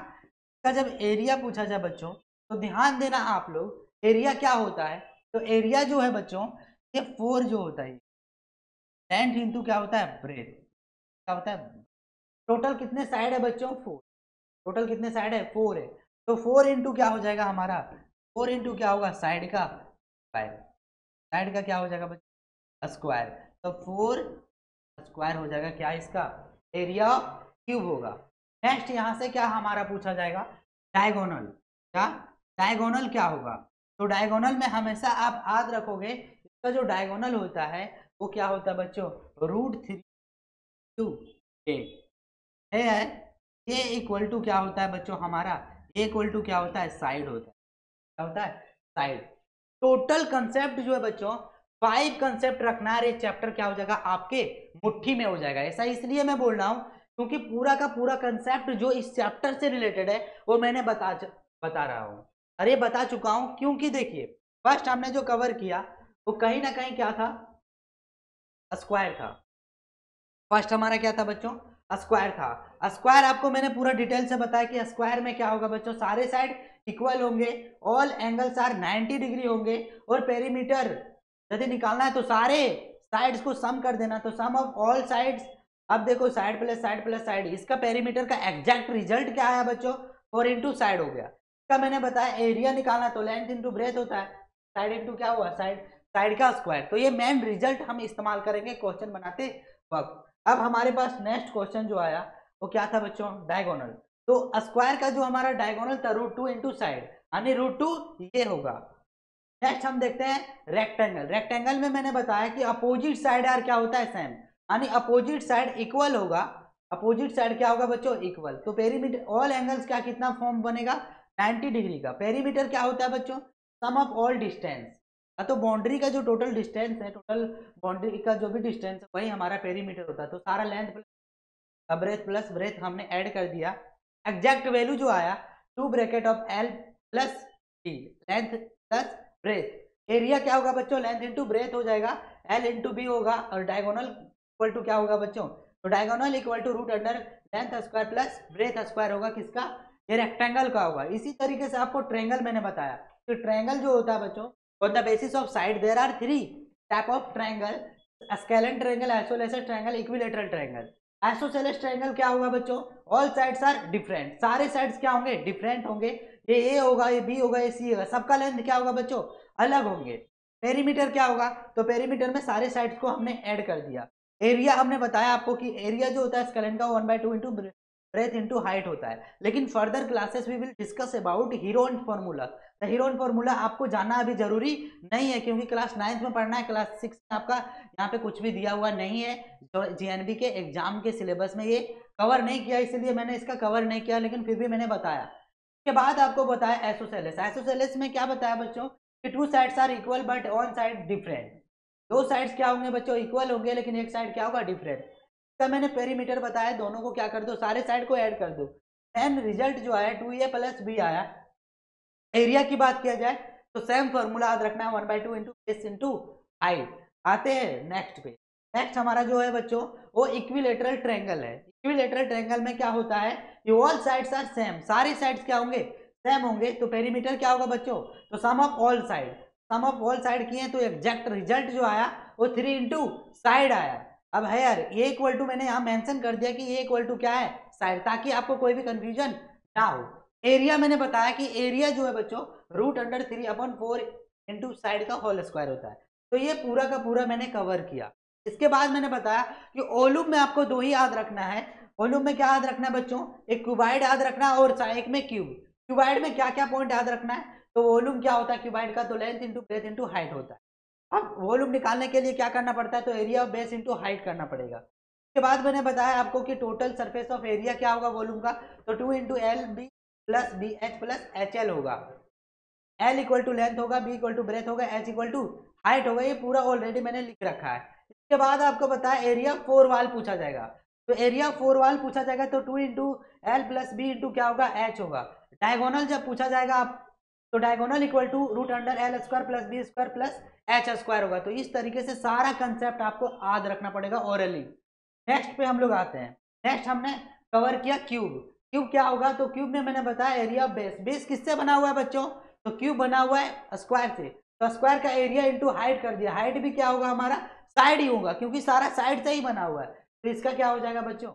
का, जब एरिया पूछा जाए बच्चों तो ध्यान देना आप लोग, एरिया क्या होता है। तो एरिया जो है बच्चों, ये 4 जो होता है, लेंथ इंटू क्या होता है, ब्रेथ, क्या होता है। टोटल कितने साइड है बच्चों, 4। टोटल कितने साइड है, 4 है। तो 4 इंटू क्या हो जाएगा हमारा, 4 इंटू क्या होगा, साइड का स्क्वायर। साइड का क्या हो जाएगा बच्चों, स्क्वायर। तो 4 स्क्वायर हो जाएगा क्या, इसका एरिया क्यूब होगा। नेक्स्ट यहाँ से क्या हमारा पूछा जाएगा, डायगोनल। क्या डायगोनल क्या होगा, तो डायगोनल में हमेशा आप याद रखोगे, इसका जो डायगोनल होता है वो क्या होता है बच्चों, √3 है। ये इक्वल टू क्या होता है बच्चों हमारा, ये इक्वल टू क्या होता है, साइड होता है। क्या होता है, साइड। टोटल कंसेप्ट जो है बच्चों 5 कंसेप्ट रखना है, ये चैप्टर क्या हो जाएगा आपके मुट्ठी में हो जाएगा। ऐसा इसलिए मैं बोल रहा हूं क्योंकि पूरा का पूरा कंसेप्ट जो इस चैप्टर से रिलेटेड है वो मैंने बता रहा हूं। अरे बता चुका हूं, क्योंकि देखिए फर्स्ट हमने जो कवर किया वो कहीं ना कहीं क्या था, स्क्वायर था। फर्स्ट हमारा क्या था बच्चों, स्क्वायर था। स्क्वायर आपको मैंने पूरा डिटेल से बताया कि स्क्वायर में क्या होगा बच्चों, सारे साइड इक्वल होंगे, ऑल एंगल्स आर 90 डिग्री होंगे, और पेरीमीटर यदि निकालना है तो सारे साइड्स को सम कर देना, तो सम ऑफ ऑल साइड्स। अब देखो side plus side plus side, इसका पेरीमीटर का एग्जैक्ट रिजल्ट क्या आया बच्चों, 4 इंटू साइड हो गया। इसका मैंने बताया एरिया निकालना तो लेंथ इंटू ब्रेथ होता है, साइड इंटू क्या हुआ, साइड, साइड का स्क्वायर। तो ये मेन रिजल्ट हम इस्तेमाल करेंगे क्वेश्चन बनाते वक्त। अब हमारे पास नेक्स्ट क्वेश्चन जो आया वो क्या था बच्चों, डायगोनल। तो स्क्वायर का जो हमारा डायगोनल था √2 इंटू साइड, यानी √2 ये होगा। नेक्स्ट हम देखते हैं रेक्टेंगल। रेक्टेंगल में मैंने बताया कि अपोजिट साइड यार क्या होता है, सेम, यानी अपोजिट साइड इक्वल होगा। अपोजिट साइड क्या होगा बच्चों, इक्वल। तो पेरीमीटर ऑल एंगल्स क्या कितना फॉर्म बनेगा, 90 डिग्री का। पेरीमीटर क्या होता है बच्चों, सम ऑफ ऑल डिस्टेंस। तो बाउंड्री का जो टोटल डिस्टेंस है, टोटल बाउंड्री का जो भी डिस्टेंस है वही हमारा पेरीमीटर होता है। तो सारा लेंथ ब्रेथ प्लस ब्रेथ हमने ऐड कर दिया। एग्जैक्ट वैल्यू जो आया 2 bracket of L plus T, length plus breadth. Area क्या होगा बच्चों, लेंथ इंटू ब्रेथ हो जाएगा, L इंटू बी होगा, और डायगोनल इक्वल टू क्या होगा बच्चों, तो diagonal equal to root under length square plus breadth square होगा, किसका, ये रेक्टेंगल का होगा। इसी तरीके से आपको ट्रायंगल मैंने बताया कि ट्रायंगल जो होता है बच्चों, on the basis of side there are 3 type of triangle: scalene triangle, isosceles triangle, equilateral triangle। Isosceles triangle क्या होगा बच्चों, ऑल साइड्स आर डिफरेंट, सारे साइड्स क्या होंगे, डिफरेंट होंगे। ये ए होगा, ये बी होगा, ये सी होगा, सबका लेंथ क्या होगा बच्चों, अलग होंगे। पेरीमीटर क्या होगा, तो पेरीमीटर में सारे साइड्स को हमने ऐड कर दिया। एरिया हमने बताया आपको कि एरिया जो होता है स्केलेन का 1/2 इंटू ब्रेथ इंटू हाइट होता है। लेकिन further classes we will discuss about Heron formula. तो हीरोन फॉर्मूला आपको जानना अभी जरूरी नहीं है, क्योंकि क्लास 9th में पढ़ना है, क्लास 6 में आपका यहाँ पे कुछ भी दिया हुआ नहीं है। तो जीएनबी के एग्जाम के सिलेबस में ये कवर नहीं किया, इसलिए मैंने इसका कवर नहीं किया, लेकिन फिर भी मैंने बताया। उसके बाद आपको बताया आइसोसेलेस। आइसोसेलेस में क्या बताया बच्चों कि 2 sides are equal but one side different. 2 sides क्या होंगे बच्चों, इक्वल होंगे, लेकिन एक साइड क्या होगा, डिफरेंट। इसका मैंने पेरीमीटर बताया, दोनों को क्या कर दो, सारे साइड को ऐड कर दो। एंड रिजल्ट जो आया 2a प्लस बी आया। एरिया की बात किया जाए तो सेम फॉर्मूला याद रखना है, 1/2 इंटू बेस इंटू हाइट। आते हैं नेक्स्ट पे। नेक्स्ट हमारा जो है बच्चों वो इक्विलेटरल ट्रायंगल है। इक्विलेटरल ट्रायंगल में क्या होता है कि ऑल साइड्स आर सेम, सारे साइड्स क्या होंगे, सेम होंगे। तो पेरीमीटर क्या होगा बच्चों, तो sum of all side, sum of all side किए तो एग्जैक्ट रिजल्ट जो आया वो 3 इंटू साइड आया। अब है यार ये इक्वल टू मैंने यहाँ मेंशन कर दिया कि ये इक्वल टू क्या है, साइड, ताकि आपको कोई भी कंफ्यूजन ना हो। एरिया मैंने बताया कि एरिया जो है बच्चों √3/4 इंटू साइड का होल स्क्वायर होता है। तो ये पूरा का पूरा मैंने कवर किया। इसके बाद मैंने बताया कि वॉल्यूम में आपको 2 ही याद रखना है। वॉल्यूम में क्या याद रखना है बच्चों, एक क्यूबाइड याद रखना है और एक में क्यूब। क्यूबाइड में क्या क्या पॉइंट याद रखना है, तो वॉल्यूम क्या होता है क्यूबाइड का, तो length into breath into height होता है। अब वॉल्यूम निकालने के लिए क्या करना पड़ता है, तो area of base into height करना पड़ेगा। उसके बाद मैंने बताया आपको कि टोटल सरफेस ऑफ एरिया क्या होगा वॉल्यूम का, तो 2 into L B plus B H plus H L होगा। एल इक्वल टू लेंथ होगा, बी इक्वल टू ब्रेथ होगा, एच इक्वल टू हाइट होगा। ये पूरा ऑलरेडी मैंने लिख रखा है। इसके बाद आपको बताया एरिया फोर वाल पूछा जाएगा, तो एरिया फोर वाल पूछा जाएगा तो 2 into L plus B into क्या होगा, एच होगा। डायगोनल जब पूछा जाएगा आप, तो diagonal equal to root under L square plus B square plus H square होगा। तो इस तरीके से सारा कंसेप्ट आपको याद रखना पड़ेगा ओरली। नेक्स्ट पे हम लोग आते हैं। नेक्स्ट हमने कवर किया क्यूब। क्यूब क्या होगा, तो क्यूब में मैंने बताया एरिया ऑफ बेस। बेस किससे बना हुआ है बच्चों, तो क्यूब बना हुआ है स्क्वायर से, तो स्क्वायर का एरिया इंटू हाइट कर दिया। हाइट भी क्या होगा हमारा, साइड ही होगा, क्योंकि सारा साइड से ही बना हुआ है। तो इसका क्या हो जाएगा बच्चों,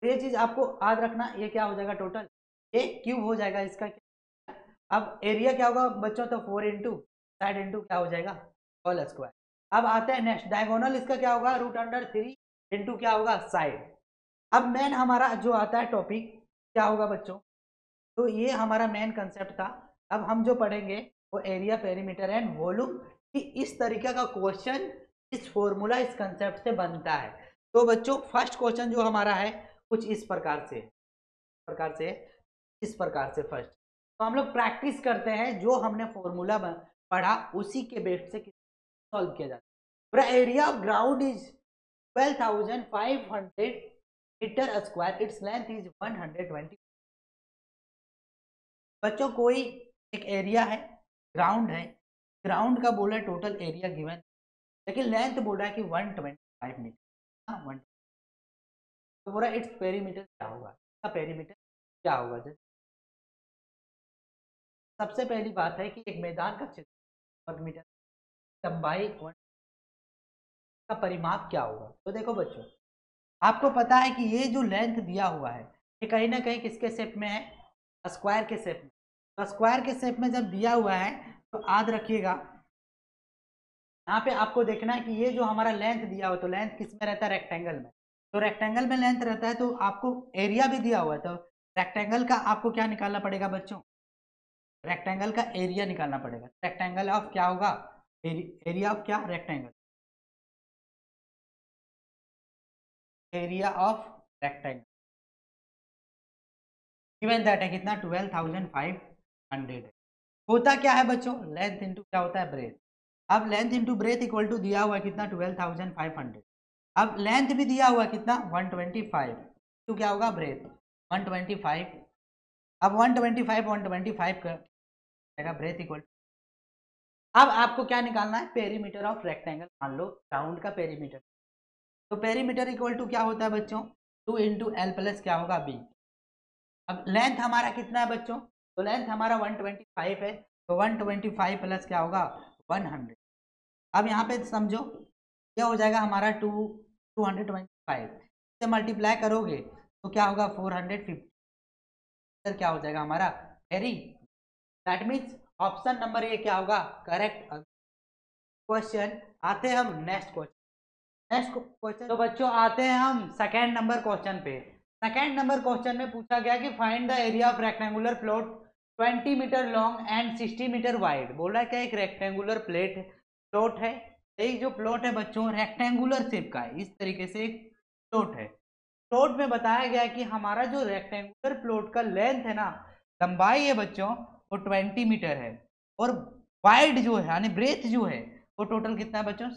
ये चीज आपको याद रखना, ये क्या हो जाएगा टोटल, ये क्यूब हो जाएगा इसका। अब एरिया क्या होगा बच्चों, तो 4 इंटू साइड इंटू क्या हो जाएगा, होल स्क्वायर। अब आते हैं नेक्स्ट, डायगोनल इसका क्या होगा, रूट अंडर 3 इंटू क्या होगा, साइड। अब मेन हमारा जो आता है टॉपिक क्या होगा बच्चों, तो ये हमारा मेन कंसेप्ट था। अब हम जो पढ़ेंगे वो एरिया पेरीमीटर एंड वॉल्यूम, कि इस तरीके का क्वेश्चन, इस फॉर्मूला, इस कंसेप्ट से बनता है। तो बच्चों फर्स्ट क्वेश्चन जो हमारा है कुछ इस प्रकार से फर्स्ट, तो हम लोग प्रैक्टिस करते हैं, जो हमने फॉर्मूला पढ़ा उसी के बेस से सॉल्व किया जाता है। पूरा area of ground is 12,500 metre square, its length is 120। बच्चों कोई एक एरिया है, ग्राउंड है, ग्राउंड का बोला टोटल एरिया गिवन, लेकिन लेंथ बोल रहा है कि 125 मीटर। हाँ 1, तो बोला इट्स पेरीमीटर क्या होगा, इसका पेरीमीटर क्या होगा। जैसे सबसे पहली बात है कि एक मैदान का क्षेत्र वर्ग मीटर, लंबाई 1 का परिमाप क्या होगा। तो देखो बच्चों, आपको पता है कि ये जो लेंथ दिया हुआ है ये कहीं ना कहीं किसके शेप में है, स्क्वायर के शेप में। तो स्क्वायर के शेप में जब दिया हुआ है तो याद रखिएगा, यहाँ पे आपको देखना है कि ये जो हमारा लेंथ दिया हुआ, तो लेंथ किस में रहता है, रेक्टेंगल में। तो रेक्टेंगल में लेंथ रहता है, तो आपको एरिया भी दिया हुआ है, तो रेक्टेंगल का आपको क्या निकालना पड़ेगा बच्चों, रेक्टेंगल का एरिया निकालना पड़ेगा। रेक्टेंगल ऑफ क्या होगा, एरिया ऑफ क्या, rectangle, area of rectangle given that है कितना, 12,500 है। होता क्या है बच्चों, लेंथ इंटू क्या होता है, ब्रेथ। अब length into breadth equal to दिया हुआ है कितना, 12,500। अब लेंथ भी दिया हुआ है कितना, 125, तो क्या होगा ब्रेथ 125। अब 125 का ब्रेथ इक्वल। अब आपको क्या निकालना है, पेरीमीटर ऑफ रेक्टेंगल, मान लो राउंड का पेरीमीटर। तो पेरीमीटर इक्वल टू क्या होता है बच्चों, 2 इंटू एल प्लस क्या होगा, बी। अब लेंथ हमारा कितना है बच्चों, तो लेंथ हमारा 125 है, तो 125 प्लस क्या होगा, 100। अब यहाँ पे समझो क्या हो जाएगा हमारा 225 से मल्टीप्लाई करोगे तो क्या होगा 450, क्या हो जाएगा हमारा very. That means option number ये क्या होगा, करेक्ट क्वेश्चन। आते हैं हम नेक्स्ट क्वेश्चन। तो बच्चों आते हैं हम सेकेंड नंबर क्वेश्चन पे। सेकेंड नंबर क्वेश्चन में पूछा गया कि find the area of rectangular plot 20 metre long and 60 metre wide. बोल रहा है क्या, एक रेक्टेंगुलर प्लॉट है, एक जो प्लॉट है बच्चों रेक्टेंगुलर शेप का है, इस तरीके से एक प्लॉट है। प्लॉट में बताया गया कि हमारा जो रेक्टेंगुलर प्लॉट का लेंथ है ना, लंबाई है बच्चों वो 20 मीटर है, और वाइड जो है यानी ब्रेथ जो है वो टोटल कितना है बच्चों।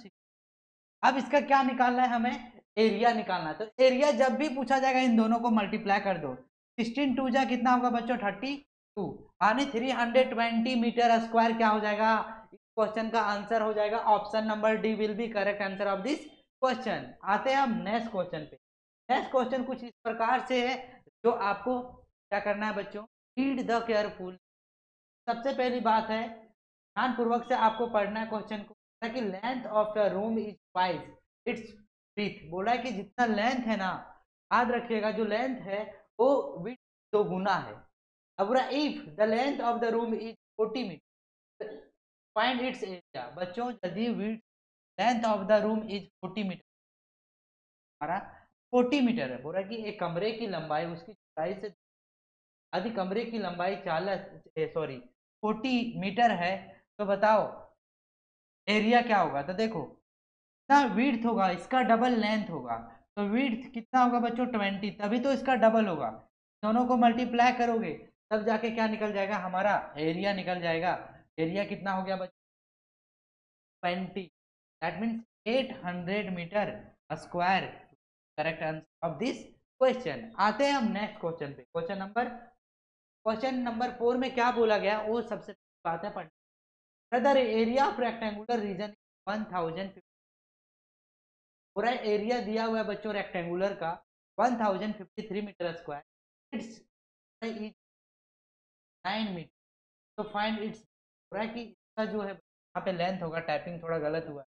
अब इसका क्या निकालना है हमें, एरिया निकालना है। तो एरिया जब भी पूछा जाएगा इन दोनों को मल्टीप्लाई कर दो, 16 टू जा कितना होगा बच्चों 32, यानी 320 मीटर स्क्वायर क्या हो जाएगा। इस क्वेश्चन का आंसर हो जाएगा option number D will be correct answer of this question. आते हैं हम नेक्स्ट क्वेश्चन पे। नेक्स्ट क्वेश्चन कुछ इस प्रकार से है, जो आपको क्या करना है बच्चों, रीड द केयरफुल। सबसे पहली बात है ध्यानपूर्वक से आपको पढ़ना है क्वेश्चन को, कि length of the room is twice its width. बोला है कि जितना लेंथ है ना, याद रखिएगा जो लेंथ है वो विड्थ दो गुना है। अब बोला if the length of the room is 40 metre find its area. बच्चों यदि width length of the room is 40 metre, हमारा 40 मीटर है, बोला कि एक कमरे की लंबाई उसकी चौड़ाई से आधी, कमरे की लंबाई 40 मीटर है, तो बताओ एरिया क्या होगा, तो देखो ना विड्थ होगा इसका डबल लेंथ होगा, तो विड्थ कितना होगा बच्चों 20, तभी तो इसका डबल होगा। दोनों को मल्टीप्लाई करोगे तब जाके क्या निकल जाएगा, हमारा एरिया निकल जाएगा। एरिया कितना हो गया बच्चों 20, that means 800 metre square. Correct answer of this question. आते हैं हम नेक्स्ट क्वेश्चन पे। क्वेश्चन नंबर 4 में क्या बोला गया वो सबसे बात है पढ़ना। The area of rectangular reason 1050, पूरा एरिया दिया हुआ है बच्चों रेक्टेंगुलर का 1053 मीटर स्क्वायर। इट्स 9 मीटर, तो फाइंड इट्स। पूरा कि इसका जो है यहाँ पे लेंथ होगा, टाइपिंग थोड़ा गलत हुआ है,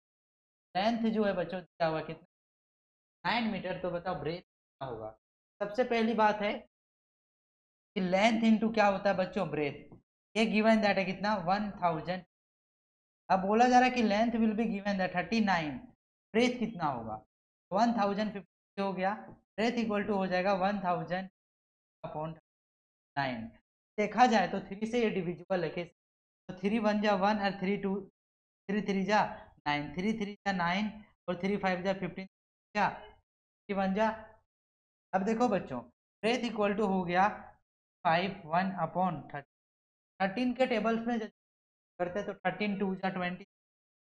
लेंथ जो है बच्चों दिया हुआ कितना 9 मीटर, तो बताओ ब्रेथ कितना होगा। सबसे पहली बात है कि लेंथ इंटू क्या होता है बच्चों ब्रेथ, ये गिवन दैट है कितना 1000। अब बोला जा रहा है कि length will be given that 39, breadth कितना होगा 1050 हो गया, ब्रेथ इक्वल टू हो जाएगा 1000 अपॉन 9। देखा जाए तो 3 से ये डिविजिबल है, तो 3 1 जा 1 और 3 2 3 3 जा 9, 3 3 जा 9 और 3 5 जा 15 जा 3 1 जा। अब देखो बच्चों ब्रेथ इक्वल टू हो गया 5 1 अपॉन 13 के टेबल्स में करते तो 13 2 जा 20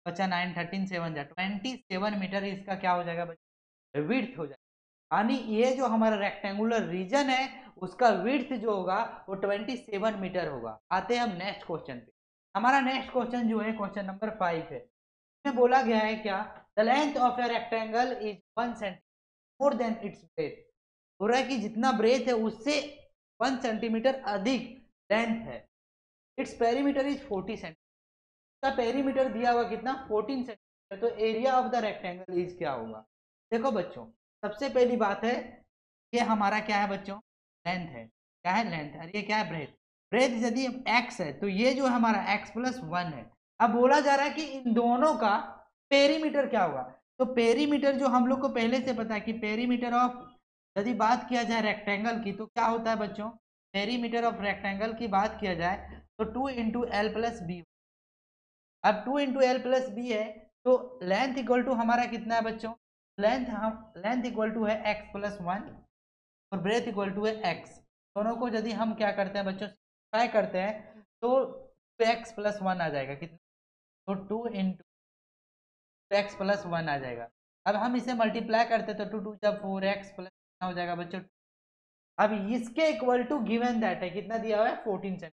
बचा 9, 13 7 जा 27 मीटर इसका क्या हो जाएगा बच्चों विड्थ हो जाएगा। यानी ये जो हमारा रेक्टेंगुलर रीजन है उसका विड्थ जो होगा वो 27 मीटर होगा। आते हैं हम नेक्स्ट क्वेश्चन पे। हमारा नेक्स्ट क्वेश्चन जो है क्वेश्चन नंबर 5 है। इसमें बोला गया है क्या, the length of a rectangle is 1 centimetre more than it's breath. हो रहा है कि जितना ब्रेथ है उससे 1 सेंटीमीटर अधिक लेंथ है। इट्स पेरीमीटर इज 40 सेंटीमीटर, का पेरीमीटर दिया हुआ कितना 14 सेंटीमीटर, तो area of the rectangle is क्या होगा। देखो बच्चों सबसे पहली बात है ये हमारा क्या है बच्चों लेंथ है, क्या है लेंथ, और ये क्या है ब्रेथ। ब्रेथ यदि x है तो ये जो है हमारा x प्लस 1 है। अब बोला जा रहा है कि इन दोनों का पेरीमीटर क्या होगा, तो पेरीमीटर जो हम लोग को पहले से पता है कि पेरीमीटर ऑफ, यदि बात किया जाए रेक्टेंगल की तो क्या होता है बच्चों, पेरीमीटर ऑफ रेक्टेंगल की बात किया जाए तो 2 इंटू एल प्लस बी। अब 2 इंटू एल प्लस बी है तो लेंथ इक्वल टू हमारा कितना है बच्चों, लेंथ इक्वल टू है x प्लस 1 और ब्रेथ इक्वल टू है x। दोनों को यदि हम क्या करते हैं बच्चों ट्राई करते हैं तो 2x प्लस 1 आ जाएगा कितना, तो 2 इंटू एक्स प्लस 1 आ जाएगा। अब हम इसे मल्टीप्लाई करते हैं तो 2 2 जब 4x प्लस हो जाएगा बच्चों। अब इसके इक्वल टू गिवन दैट है कितना दिया हुआ है 14 सेंटीमीटर,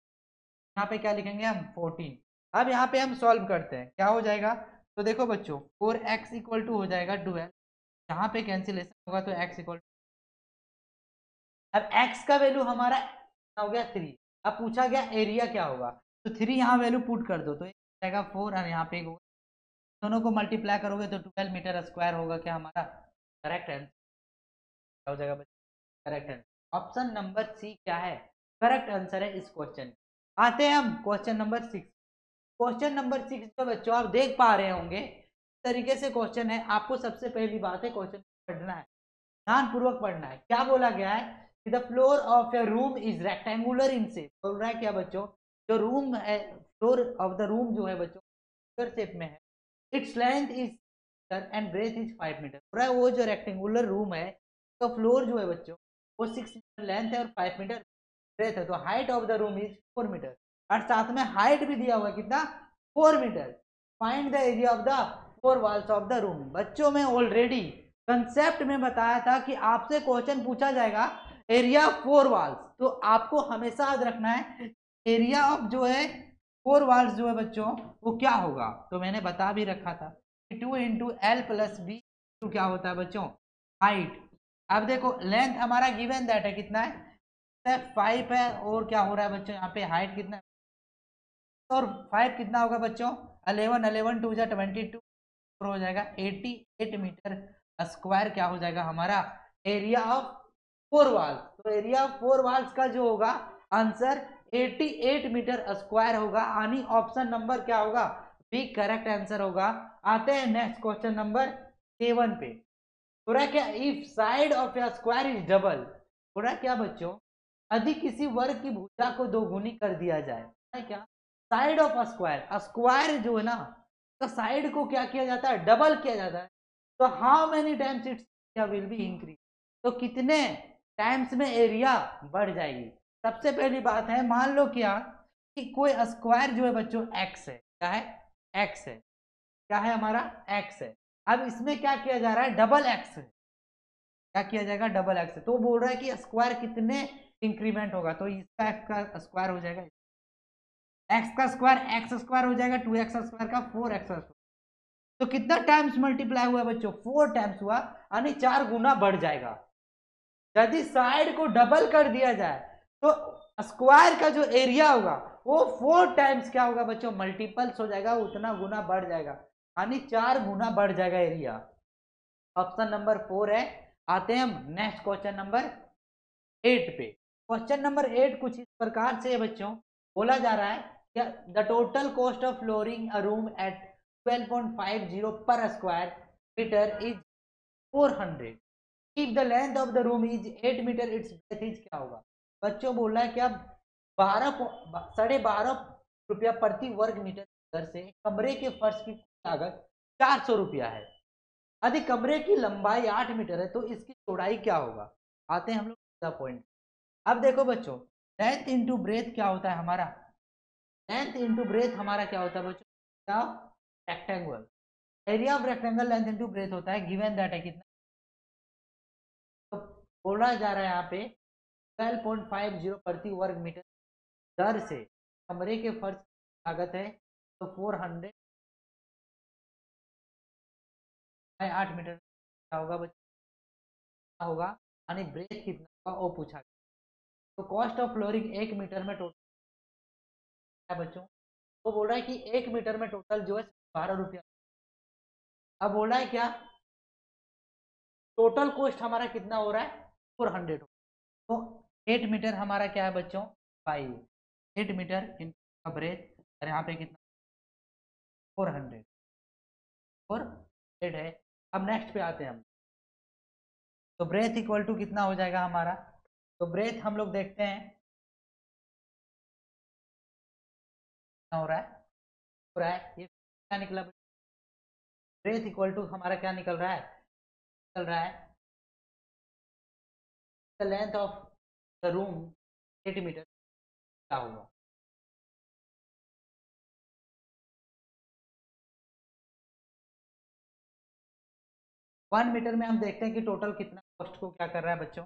यहाँ पे क्या लिखेंगे हम 14। अब यहाँ पे हम सॉल्व करते हैं क्या हो जाएगा, तो देखो बच्चों 4x इक्वल टू हो जाएगा 12, यहाँ पे कैंसिलेशन होगा तो x इक्वल, अब x का वैल्यू हमारा हो गया 3। अब पूछा गया एरिया क्या होगा, तो 3 यहाँ वैल्यू पुट कर दो तो एक हो जाएगा 4 और यहाँ पे एक होगा, दोनों को मल्टीप्लाई करोगे तो 12 मीटर स्क्वायर होगा क्या हमारा करेक्ट आंसर क्या हो जाएगा बच्चों correct answer. Option number C क्या है करेक्ट आंसर है इस क्वेश्चन। आते हैं हम क्वेश्चन नंबर 6। क्वेश्चन नंबर 6 पे बच्चों आप देख पा रहे होंगे इस तरीके से क्वेश्चन है। आपको सबसे पहली बात है क्वेश्चन पढ़ना है, ध्यानपूर्वक पढ़ना है। क्या बोला गया है कि the floor of A room is rectangular in shape. बोल रहा है क्या बच्चों, जो रूम है फ्लोर ऑफ द रूम जो है बच्चों शेप में है, its length is and breadth is 5 metre. पूरा वो जो रेक्टेंगुलर रूम है तो फ्लोर जो है बच्चों वो 6 मीटर लेंथ है और 5 मीटर ब्रेथ है, तो height of the room is 4 metre और साथ में हाइट भी दिया हुआ कितना 4 metre. Find the area of the 4 walls of the room. बच्चों में ऑलरेडी कंसेप्ट में बताया था कि आपसे क्वेश्चन पूछा जाएगा एरिया ऑफ 4 वॉल्स, तो आपको हमेशा याद रखना है एरिया ऑफ जो है 4 वॉल्स जो है बच्चों वो क्या होगा, तो मैंने बता भी रखा था 2 इंटू एल प्लस बी तो क्या होता है बच्चों हाइट। अब देखो लेंथ हमारा गिवन दैट है कितना है 5 है, और क्या हो रहा है बच्चों यहाँ पे हाइट कितना है, और 5 कितना होगा बच्चों 11 11 2 जा 22 हो जाएगा 88 मीटर स्क्वायर क्या हो जाएगा हमारा एरिया ऑफ 4 वाल्स। तो एरिया ऑफ 4 वाल्स का जो होगा आंसर 88 मीटर स्क्वायर होगा, यानी ऑप्शन नंबर क्या होगा बी करेक्ट आंसर होगा। आते हैं नेक्स्ट क्वेश्चन नंबर 7 पे। पूरा क्या if side of A square is double, पूरा क्या बच्चों यदि किसी वर्ग की भुजा को दोगुनी कर दिया जाए, है क्या साइड ऑफ स्क्वायर, स्क्वायर जो है ना तो साइड को क्या किया जाता है, डबल किया जाता है। तो how many times it's area will be increase, तो कितने टाइम्स में एरिया बढ़ जाएगी। सबसे पहली बात है, मान लो क्या कि कोई स्क्वायर जो है बच्चों एक्स है, क्या है, एक्स है, क्या है हमारा, एक्स है। अब इसमें क्या किया जा रहा है, डबल एक्स है, क्या किया जाएगा, डबल एक्स है। तो बोल रहा है कि स्क्वायर कितने इंक्रीमेंट होगा, तो इसका एक्स का स्क्वायर हो जाएगा, एक्स का स्क्वायर एक्स स्क्वायर हो जाएगा, 2x स्क्वायर का 4x स्क्वायर। तो कितना टाइम्स मल्टीप्लाई हुआ बच्चों, 4 टाइम्स हुआ, यानी 4 गुना बढ़ जाएगा। यदि साइड को डबल कर दिया जाए तो स्क्वायर का जो एरिया होगा वो 4 टाइम्स क्या होगा बच्चों, मल्टीपल्स हो जाएगा, उतना गुना बढ़ जाएगा, यानी 4 गुना बढ़ जाएगा एरिया। ऑप्शन नंबर 4 है। आते हैं हम नेक्स्ट क्वेश्चन नंबर 8 पे। क्वेश्चन नंबर 8 कुछ इस प्रकार से है बच्चों, बोला जा रहा है कि the total cost of flooring a room at 12.50 per square metre is 400, if the length of the room is 8 metre, its breadth is क्या होगा। बच्चों बोल रहा है कि अब 12.5 रुपया प्रति वर्ग मीटर दर से कमरे के फर्श की लागत 400 रुपया है। यदि कमरे की लंबाई 8 मीटर है तो इसकी चौड़ाई क्या होगा। आते हैं हम लोग पॉइंट। अब देखो बच्चों, लेंथ इंटू ब्रेथ क्या होता है हमारा, लेंथ इंटू ब्रेथ हमारा क्या होता है बच्चों, rectangle, area of rectangle length into breath होता है, गिवन दैट है कितना, तो बोला जा रहा है यहाँ पे 12.50 प्रति वर्ग मीटर दर से कमरे के फर्श की लागत है, तो 400 बाय 8 मीटर क्या होगा बच्चों, होगा, यानी ब्रेथ कितना होगा वो पूछा गया। तो कॉस्ट ऑफ फ्लोरिंग 1 मीटर में टोटल है बच्चों, वो बोल रहा है कि 1 मीटर में टोटल जो है 12 रुपया। अब बोल रहा है क्या, टोटल कॉस्ट हमारा कितना हो रहा है, 400। तो 8 मीटर हमारा क्या है बच्चों, 5, 8 मीटर इन ब्रेथ, और यहाँ पे कितना 400 और 8 है। अब नेक्स्ट पे आते हैं हम, तो ब्रेथ इक्वल टू कितना हो जाएगा हमारा, तो ब्रेथ हम लोग देखते हैं कितना हो रहा है, ये क्या निकला, ब्रेथ इक्वल टू हमारा क्या निकल रहा है, निकल रहा है the length of the room 8 metre क्या होगा। 1 मीटर में हम देखते हैं कि टोटल कितना कॉस्ट को क्या कर रहा है बच्चों,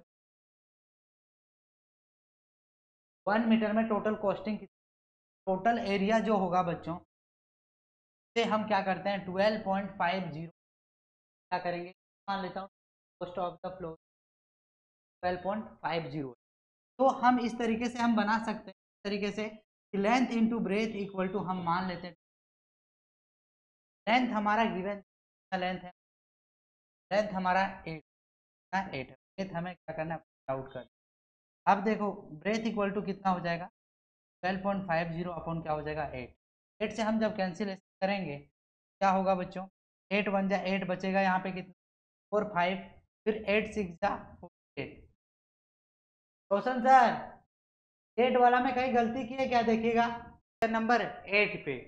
1 मीटर में टोटल कॉस्टिंग, टोटल एरिया जो होगा बच्चों से हम क्या करते हैं 12.50 क्या करेंगे, मान लेता हूँ कॉस्ट ऑफ द फ्लोर 12.50, तो हम इस तरीके से हम बना सकते हैं, इस तरीके से length into breadth equal to हम मान लेते हैं, लेंथ हमारा गिवन लेंथ है, लेंथ हमारा 8 है, ब्रेथ हमें क्या करना है आउट कर। अब देखो ब्रेथ इक्वल टू कितना हो जाएगा 12.50 अपॉन क्या हो जाएगा 8, 8 से हम जब कैंसिलेशन करेंगे क्या होगा बच्चों, 8 1 जा 8 बचेगा, यहाँ पे कितना 4 5, फिर 8 6 जा 8। रोशन सर 8 वाला में कहीं गलती की है क्या, देखिएगा नंबर 8 पे।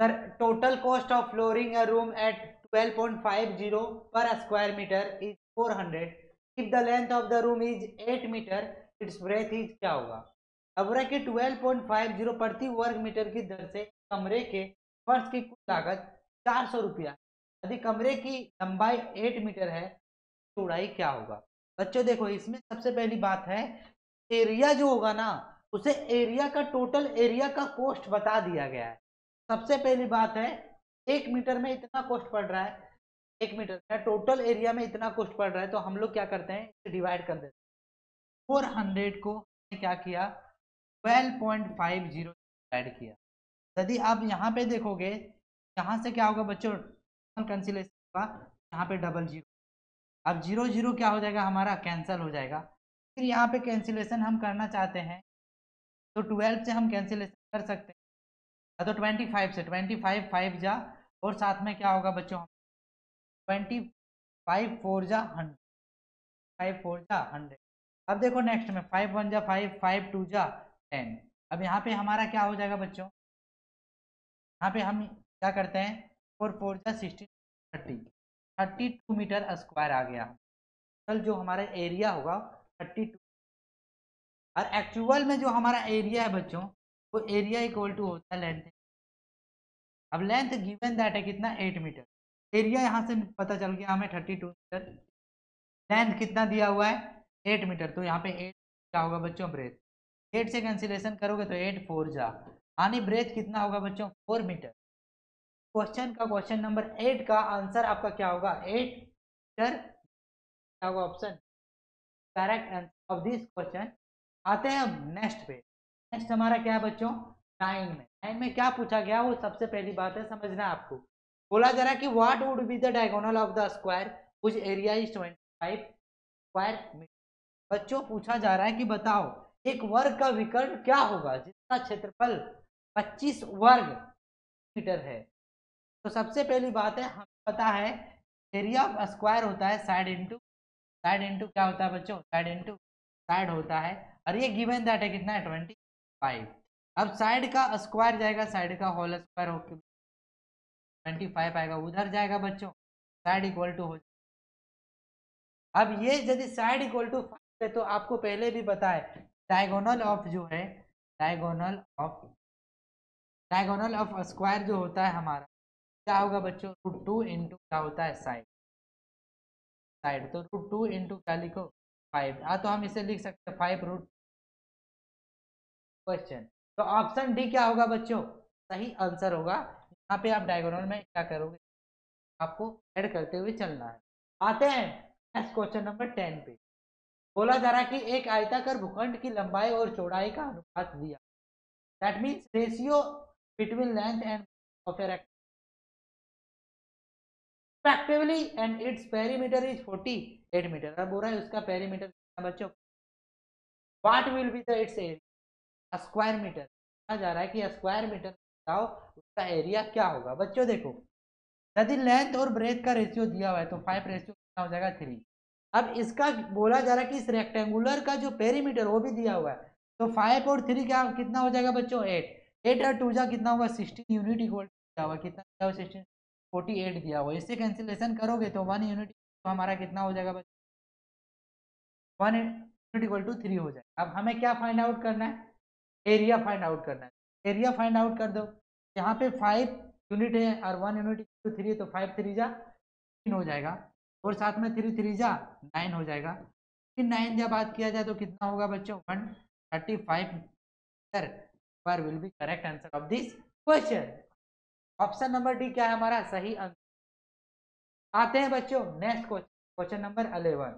Sir total cost of flooring a room at 12.50 per square metre is 400, if the length of the room is 8 metre, its breadth is क्या होगा। अब रहा कि 12.50 प्रति वर्ग मीटर की दर से कमरे के फर्श की कुल लागत 400 रुपया, यदि कमरे की लंबाई 8 मीटर है, चौड़ाई क्या होगा। बच्चों देखो इसमें सबसे पहली बात है, एरिया जो होगा ना उसे एरिया का टोटल एरिया का कॉस्ट बता दिया गया है। सबसे पहली बात है 1 मीटर में इतना कॉस्ट पड़ रहा है, 1 मीटर का टोटल एरिया में इतना कॉस्ट पड़ रहा है, तो हम लोग क्या करते हैं इसे डिवाइड कर देते हैं, 400 को क्या किया 12.50 डिवाइड किया। यदि आप यहाँ पे देखोगे यहाँ से क्या होगा बच्चों, कैंसिलेशन होगा, यहाँ पे डबल जीरो, अब जीरो जीरो क्या हो जाएगा हमारा कैंसिल हो जाएगा। फिर यहाँ पे कैंसिलेशन हम करना चाहते हैं तो 12 से हम कैंसिलेशन कर सकते हैं, तो 25 से 25 5 जा, और साथ में क्या होगा बच्चों 25 4 जा 100, 5 4 जा 100। अब देखो नेक्स्ट में 5 1 जा 5 5 2 जा 10। अब यहाँ पे हमारा क्या हो जाएगा बच्चों, यहाँ पे हम क्या करते हैं, 4 4 जा 16, 32 मीटर स्क्वायर आ गया। टोटल जो हमारा एरिया होगा 32, और एक्चुअल में जो हमारा एरिया है बच्चों, वो एरिया इक्वल टू होता है लेंथ। अब लेंथ गिवन दैट है कितना, 8 मीटर। एरिया यहाँ से पता चल गया हमें 32 मीटर, लेंथ कितना दिया हुआ है 8 मीटर, तो यहाँ पे 8 क्या होगा बच्चों, ब्रेथ 8 से कैंसिलेशन करोगे तो 8 4 जा, यानी ब्रेथ कितना होगा बच्चों 4 मीटर। क्वेश्चन का क्वेश्चन नंबर 8 का आंसर आपका क्या होगा 8 मीटर, क्या होगा option correct answer of this question. आते हैं अब नेक्स्ट पे। नेक्स्ट हमारा क्या है बच्चों, 9 में। 9 में क्या पूछा गया, वो सबसे पहली बात है समझना आपको। बोला जा रहा है कि what would be the diagonal of the square which area is 25 square metre. बच्चों पूछा जा रहा है कि बताओ एक वर्ग का विकर्ण क्या होगा जिसका क्षेत्रफल 25 वर्ग मीटर है। तो सबसे पहली बात है हमें पता है एरिया ऑफ स्क्वायर होता है साइड इंटू क्या होता है बच्चों, साइड इंटू साइड होता है, और ये गिवन दैट है कितना है 25। अब साइड का स्क्वायर जाएगा, साइड का होल स्क्वायर होकर 25 आएगा, उधर जाएगा बच्चों, साइड इक्वल टू हो। अब ये यदि साइड इक्वल टू 5 है तो आपको पहले भी पता है डायगोनल ऑफ जो है, डायगोनल ऑफ स्क्वायर जो होता है हमारा क्या होगा बच्चों, √2 इंटू क्या होता है साइड, तो √2 इंटू क्या लिखो 5, तो हम इसे लिख सकते हैं 5 रूट क्वेश्चन। तो ऑप्शन डी क्या होगा बच्चों, सही आंसर होगा। यहाँ पे आप डायगोनल में क्या करोगे, आपको ऐड करते हुए चलना है। आते हैं नेक्स्ट क्वेश्चन नंबर 10 पे। बोला जा रहा है कि एक आयताकार भूखंड की लंबाई और चौड़ाई का अनुपात दिया, that means ratio between length and of a rectangular and its perimeter is 48 metre. अब बोल रहा है उसका पेरीमीटर कितना बच्चों, what will be the its area, square metre. कहा जा रहा है कि स्क्वायर मीटर बताओ उसका एरिया क्या होगा। बच्चों देखो यदि लेंथ और ब्रेथ का रेशियो दिया हुआ है तो 5 रेशियो कितना हो जाएगा 3। अब इसका बोला जा रहा है कि इस रेक्टेंगुलर का जो पेरीमीटर वो भी दिया हुआ है, तो 5 और 3 क्या कितना हो जाएगा बच्चों 8। 8 और 2 जा कितना होगा 16 यूनिट इक्वल दिया हुआ, कितना दिया हुआ 16 48 दिया हुआ। इससे कैंसिलेशन करोगे तो 1 यूनिट तो हमारा कितना हो जाएगा बच्चों, 1 यूनिट इक्वल टू 3 हो जाएगा। अब हमें क्या फाइंड आउट करना है, एरिया फाइंड आउट करना है। एरिया फाइंड आउट कर दो, यहाँ पे 5 यूनिट है और 1 यूनिट इक्वल टू 3 है, तो 5 3 जा 3 हो जाएगा, और साथ में 3 3 जा 9 हो जाएगा। फिर 9 जब बात किया जाए तो कितना होगा बच्चों 135 मीटर पर will be correct answer of this question. Option number D क्या है हमारा सही आंसर। आते हैं बच्चों next question, question number 11।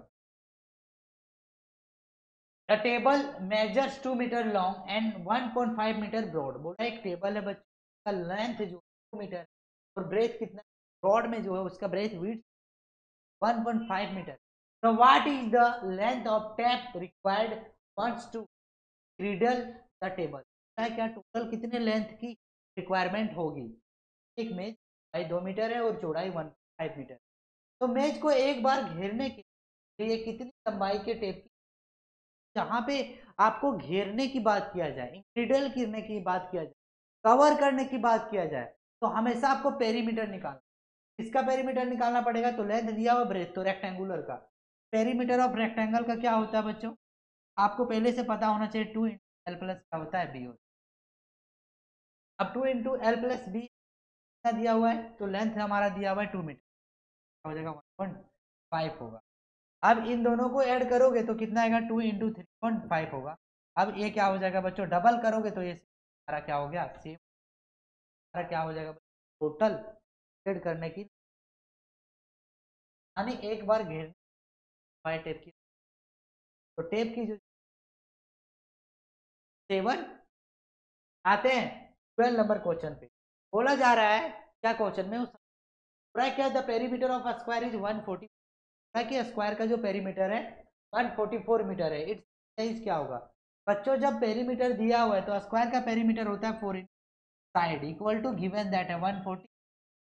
The table measures 2 metre long and 1.5 metre broad. बोला एक टेबल है बच्चों का लेंथ जो 2 मीटर और ब्रेथ कितना, ब्रॉड में जो है उसका breadth width 1.5 metre. So what is the length of tape required once to cradle the table? क्या टोटल कितने लेंथ की रिक्वायरमेंट होगी। एक मेज भाई 2 मीटर है और चौड़ाई 1.5 मीटर, तो मेज को एक बार घेरने के लिए कितनी लंबाई के टेप की, जहाँ पे आपको घेरने की बात किया जाए, इंक्रीडल करने की बात किया जाए, कवर करने की बात किया जाए, तो हमेशा आपको पेरीमीटर निकालना। इसका पेरीमीटर निकालना पड़ेगा, तो लेंथ दिया हुआ ब्रेथ तो रेक्टेंगुलर का पेरीमीटर ऑफ रेक्टेंगल का क्या होता है बच्चों, आपको पहले से पता होना चाहिए 2 इंटू एल प्लस क्या होता है बी होता है। अब 2 इंटू एल प्लस बी दिया हुआ है, तो लेंथ हमारा दिया हुआ है 2 मीटर, हो जाएगा 1.5 होगा। अब इन दोनों को ऐड करोगे तो कितना आएगा 2 इंटू 3.5 होगा। अब ये क्या हो जाएगा बच्चों, डबल करोगे तो ये हमारा क्या हो गया सेम, हमारा क्या हो जाएगा टोटल ऐड करने की, यानी एक बार घेर टेप की, तो टेप की जो 7। आते हैं 12 नंबर क्वेश्चन पे। बोला जा रहा है क्या क्वेश्चन में क्या the perimeter of square is 140, कि स्क्वायर का जो पेरीमीटर है 144 मीटर है। इट्स साइज क्या होगा। बच्चों जब पेरीमीटर दिया हुआ है तो स्क्वायर का पेरीमीटर होता है 4 side equal to given that है 144,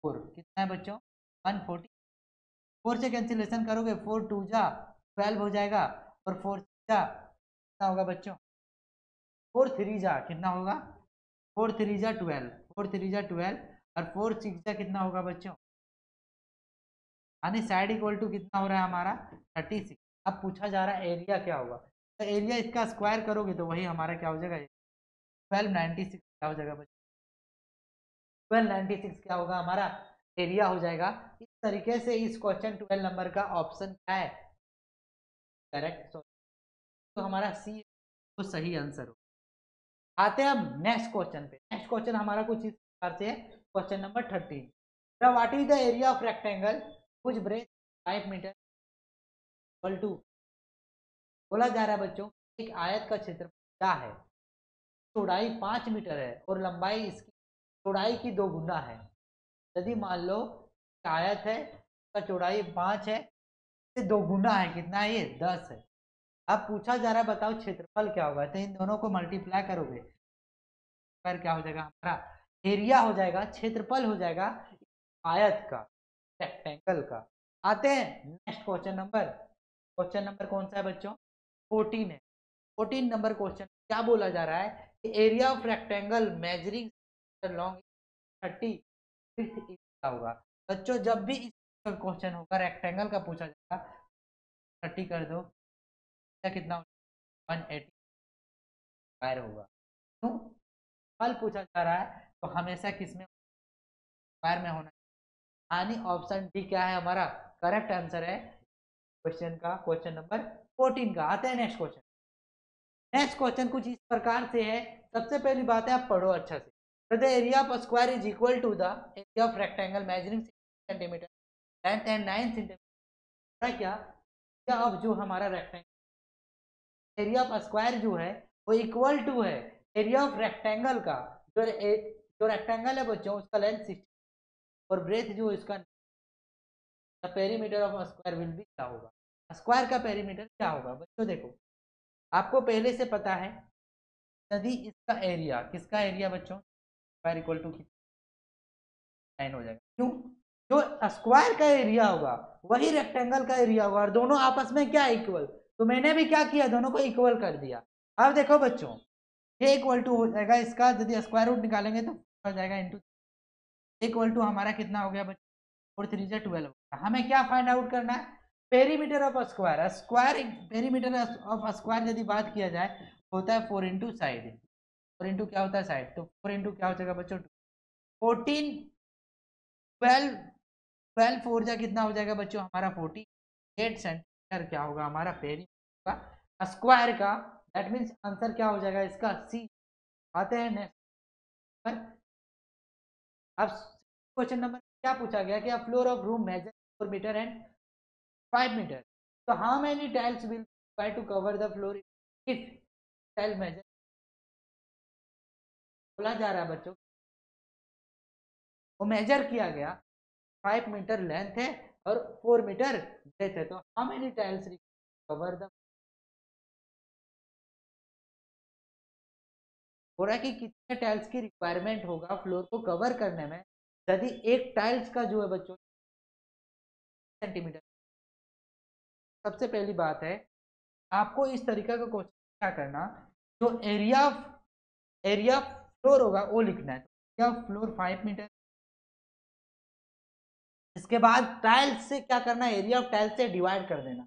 कितना है बच्चों 144 से कैंसिलेशन करोगे 4 2 जा 12 हो जाएगा, और 4 जा कितना होगा बच्चों 4 3 जा कितना होगा 4 3 जा 12, 4 3 जा 12, और 4 6 कितना होगा बच्चों, यानी साइड इक्वल टू कितना हो रहा है हमारा 36। अब पूछा जा रहा है एरिया क्या होगा, तो एरिया इसका स्क्वायर करोगे तो वही हमारा क्या हो जाएगा 1296 क्या हो जाएगा बच्चों, 1296 क्या होगा हमारा एरिया हो जाएगा। इस तरीके से इस क्वेश्चन 12 नंबर का ऑप्शन क्या है करेक्ट, तो हमारा सी तो सही आंसर हो। आते हैं अब नेक्स्ट क्वेश्चन पे। नेक्स्ट क्वेश्चन हमारा कुछ इस प्रकार से है, question number 13। What is the area of rectangle which breadth 5 metre equal to, बोला जा रहा है बच्चों एक आयत का क्षेत्र क्या है, चौड़ाई 5 मीटर है और लंबाई इसकी चौड़ाई की 2 गुना है। यदि मान लो आयत है का चौड़ाई 5 है, 2 गुना है कितना है ये 10 है। अब पूछा जा रहा है बताओ क्षेत्रफल क्या होगा, तो इन दोनों को मल्टीप्लाई करोगे पर क्या हो जाएगा हमारा एरिया हो जाएगा, क्षेत्रफल हो जाएगा आयत का रेक्टेंगल का। आते हैं नेक्स्ट क्वेश्चन नंबर कौन सा है बच्चों 14 है। 14 नंबर क्वेश्चन क्या बोला जा रहा है कि area of rectangle measuring long 30 क्या होगा बच्चों, जब भी इस क्वेश्चन होगा रेक्टेंगल का पूछा जाएगा 30 कर दो या कितना 180 स्क्वायर होगा। क्यों फल पूछा जा रहा है तो हमेशा किसमें स्क्वायर में होना, यानी ऑप्शन डी क्या है हमारा करेक्ट आंसर है क्वेश्चन का, क्वेश्चन नंबर 14 का। आते हैं नेक्स्ट क्वेश्चन। नेक्स्ट क्वेश्चन कुछ इस प्रकार से है, सबसे पहली बात है आप पढ़ो अच्छा से। The area of square is equal to the area of rectangle measuring centimetre length and 9 centimetre. क्या अब जो हमारा रेक्टेंगल एरिया ऑफ स्क्वायर जो है वो इक्वल टू है एरिया ऑफ रेक्टेंगल का, जो रेक्टेंगल है बच्चों उसका लेंथ 60 और ब्रेथ जो इसका perimeter of square will be क्या होगा, स्क्वायर का पेरीमीटर क्या होगा बच्चों। देखो आपको पहले से पता है यदि इसका एरिया किसका एरिया बच्चों स्क्वायर इक्वल टू 9 हो जाएगा। क्यों, जो स्क्वायर का एरिया होगा वही रेक्टेंगल का एरिया होगा और दोनों आपस में क्या इक्वल, तो मैंने भी क्या किया दोनों को इक्वल कर दिया। अब देखो बच्चों ये इक्वल टू हो जाएगा इसका, यदि स्क्वायर रूट निकालेंगे तो हो जाएगा इंटू इक्वल टू हमारा कितना हो गया बच्चों 4 3 12। हमें क्या फाइंड आउट करना है perimeter of square, square perimeter of square यदि बात किया जाए होता है 4 इंटू साइड, 4 इंटू क्या होता है साइड, तो 4 इंटू क्या हो जाएगा बच्चों 14 12 12 4 जा कितना हो जाएगा बच्चों हमारा 48 सेंटीमीटर क्या होगा हमारा पेरीमीटर का स्क्वायर का। दैट मीन्स आंसर क्या हो जाएगा इसका सी। आते हैं नेक्स्ट। अब क्वेश्चन नंबर क्या पूछा गया कि floor of room measure 4 metre and 5 metre, तो how many tiles will try to cover the floor if tile measure, बोला जा रहा है बच्चों वो मेजर किया गया 5 मीटर लेंथ है और 4 मीटर ब्रेथ है, तो how many tiles cover the, हो रहा है कि कितने टाइल्स की रिक्वायरमेंट होगा फ्लोर को कवर करने में यदि एक टाइल्स का जो है बच्चों सेंटीमीटर। सबसे पहली बात है आपको इस तरीका का क्वेश्चन क्या करना, जो एरिया फ्लोर होगा वो लिखना है, एरिया फ्लोर 5 मीटर। इसके बाद टाइल्स से क्या करना है एरिया ऑफ टाइल्स से डिवाइड कर देना,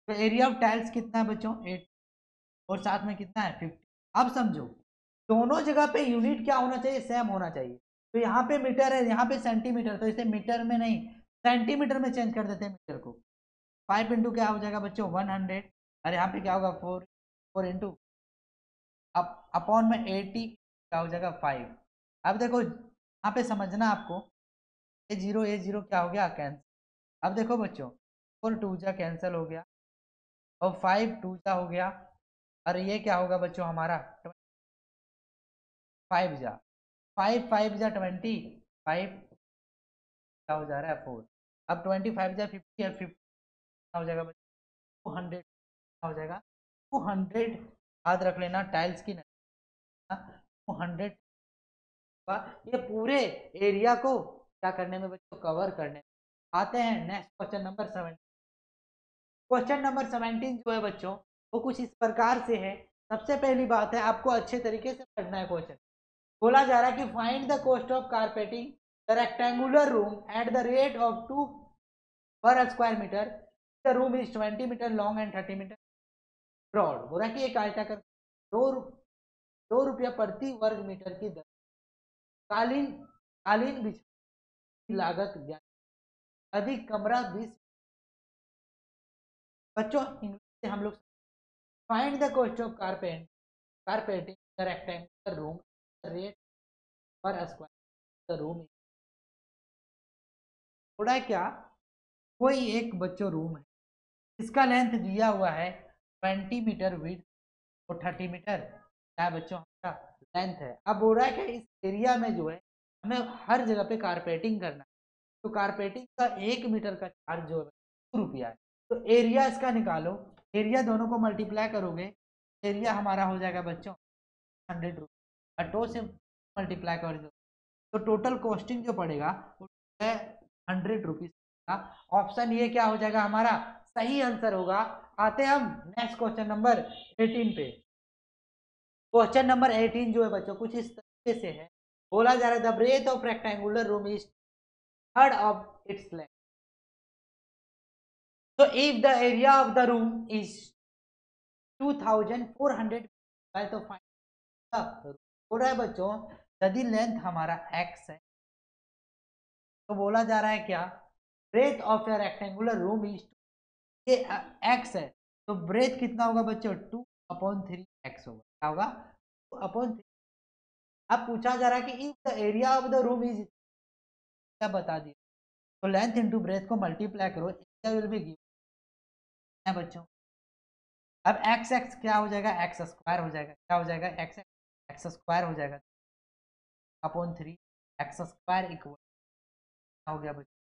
तो एरिया ऑफ टाइल्स कितना है बच्चों 8 और साथ में कितना है 50। अब समझो दोनों जगह पे यूनिट क्या होना चाहिए सेम होना चाहिए, तो यहाँ पे मीटर है यहाँ पे सेंटीमीटर, तो इसे मीटर में नहीं सेंटीमीटर में चेंज कर देते हैं मीटर को। 5 इंटू क्या हो जाएगा बच्चों 100 और यहाँ पे क्या होगा 4 इंटू अपॉन में 80 क्या हो जाएगा 5। अब देखो यहाँ पे समझना आपको ए जीरो क्या हो गया कैंसिल। अब देखो बच्चों 4 2 जा कैंसिल हो गया और 5 2 जा हो गया और ये क्या होगा बच्चों हमारा 5 जा 5 5 जा 20 5 क्या हो जा रहा है 4। अब 25 जा 50 और 50 क्या हो जाएगा बच्चों 200 क्या हो जाएगा 200। याद रख लेना टाइल्स की 200 ये पूरे एरिया को क्या करने में बच्चों कवर करने में। आते हैं next question number 17। Question number 17 जो है बच्चों वो कुछ इस प्रकार से है। सबसे पहली बात है आपको अच्छे तरीके से पढ़ना है क्वेश्चन। बोला जा रहा है कि find the cost of carpeting the rectangular room at the rate of 2 per square metre, the room is 20 metre long and 30 metre broad. बोला कि एक आयताकार दो रुपया प्रति वर्ग मीटर की दर कालीन कालीन बिछाने की लागत अधिक कमरा 20। बच्चों इंग्लिश से हम लोग find the cost of carpeting the rectangular room rate पर स्क्वायर द रूम। थोड़ा क्या, कोई एक बच्चों रूम है, इसका लेंथ दिया हुआ है 20 मीटर विड्थ और 30 मीटर क्या बच्चों हमारा लेंथ है। अब बोल रहा है कि इस एरिया में जो है हमें हर जगह पे कारपेटिंग करना है, तो कारपेटिंग का 1 मीटर का चार्ज जो है 2 रुपया है। तो एरिया इसका निकालो, एरिया दोनों को मल्टीप्लाई करोगे, एरिया हमारा हो जाएगा बच्चों 100 रुपये और 2 से मल्टीप्लाई कर दो तो टोटल कॉस्टिंग जो पड़ेगा वो है 100 रुपीज का। ऑप्शन ये क्या हो जाएगा हमारा सही आंसर होगा। आते हैं हम नेक्स्ट क्वेश्चन नंबर 18 पे। क्वेश्चन नंबर 18 जो है बच्चों कुछ इस तरीके से है, बोला जा रहा है the breadth of rectangular room is third of its length, so if the area of the room is 2400 तो फाइंड हो रहा है बच्चों यदि लेंथ हमारा x है तो बोला जा रहा है क्या breadth of a rectangular room is, ये x है तो ब्रेथ कितना होगा बच्चों 2/3x होगा। क्या होगा 2/3। अब पूछा जा रहा है कि if the area of the room is, क्या बता दिया, तो लेंथ इंटू ब्रेथ को मल्टीप्लाई करो, एरिया विल बी गिवन है बच्चों। अब एक्स एक्स क्या हो जाएगा एक्स स्क्वायर हो जाएगा, क्या हो जाएगा एक्स एक्स स्क्वायर हो जाएगा अपॉन 3 एक्स स्क्वायर इक्वल हो गया बच्चों,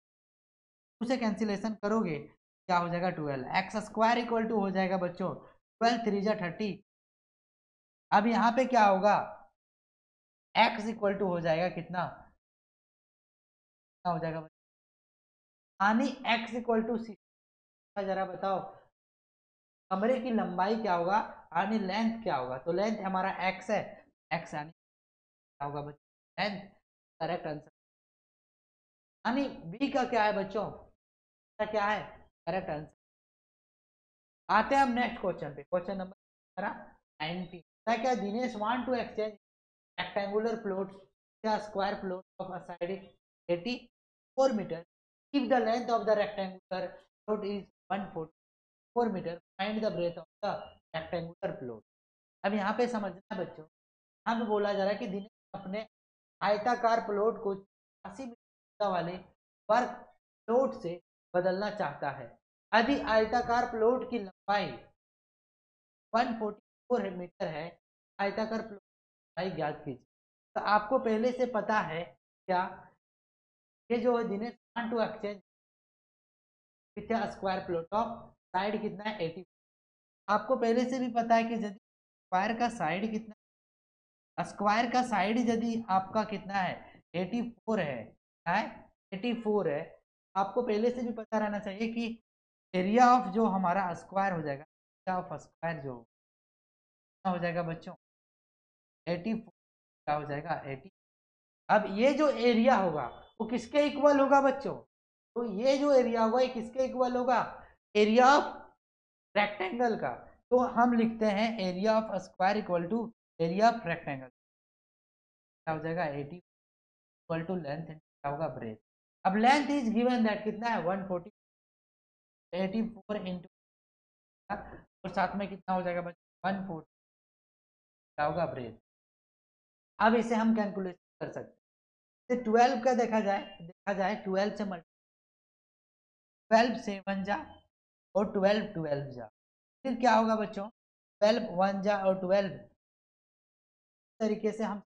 उसे कैंसिलेशन करोगे क्या हो जाएगा 12 एक्स स्क्वायर इक्वल टू हो जाएगा बच्चों 12 3 जा 30। अब यहाँ पे क्या होगा एक्स इक्वल टू हो जाएगा कितना हो जाएगा बच्चों यानी एक्स इक्वल टू 6। जरा बताओ कमरे की लंबाई क्या होगा यानी लेंथ क्या होगा, तो लेंथ हमारा एक्स है, एक्स यानी क्या होगा बच्चों लेंथ, करेक्ट आंसर। यानी बी का क्या है बच्चों क्या है करेक्ट आंसर। आते हैं हम नेक्स्ट क्वेश्चन पे, क्वेश्चन नंबर 19। क्या Dinesh want to exchange rectangular plot या square plot of a side 84 metre if the length of the rectangular plot is 144 metre find the breadth of the rectangular plot. अब यहाँ पे समझना है बच्चों, यहाँ पे बोला जा रहा है कि दिनेश अपने आयताकार प्लॉट को 80 मीटर वाले वर्ग प्लॉट से बदलना चाहता है। यदि आयताकार प्लॉट की लंबाई 144 मीटर है, आयताकार प्लॉट की लंबाई ज्ञात कीजिए। तो आपको पहले से पता है क्या ये जो है दिनेश वांट टू एक्सचेंज कितना स्क्वायर प्लॉट ऑफ साइड कितना है 80। आपको पहले से भी पता है कि यदि स्क्वायर का साइड कितना, स्क्वायर का साइड यदि आपका कितना है 84 है 84 है, आपको पहले से भी पता रहना चाहिए कि एरिया ऑफ जो हमारा स्क्वायर हो जाएगा, एरिया ऑफ स्क्वायर जो हो जाएगा बच्चों 84 क्या हो जाएगा 80। अब ये जो एरिया होगा वो किसके इक्वल होगा बच्चों, तो ये जो एरिया होगा ये किसके इक्वल होगा एरिया ऑफ रेक्टेंगल का। तो हम लिखते हैं area of square equal to area of rectangle, क्या हो जाएगा 80 इक्वल टू लेंथ क्या होगा ब्रेथ। अब लेंथ इज गिवन दैट कितना है 140 84 इंटू और साथ में कितना हो जाएगा बच्चों 140 क्या होगा ब्रेथ। अब इसे हम कैलकुलेशन कर सकते हैं, 12 का देखा जाए 12 से मल्टी 12 से 1 जा और 12 12 जा, फिर क्या होगा बच्चों 12 1 जा और 12 तरीके से हम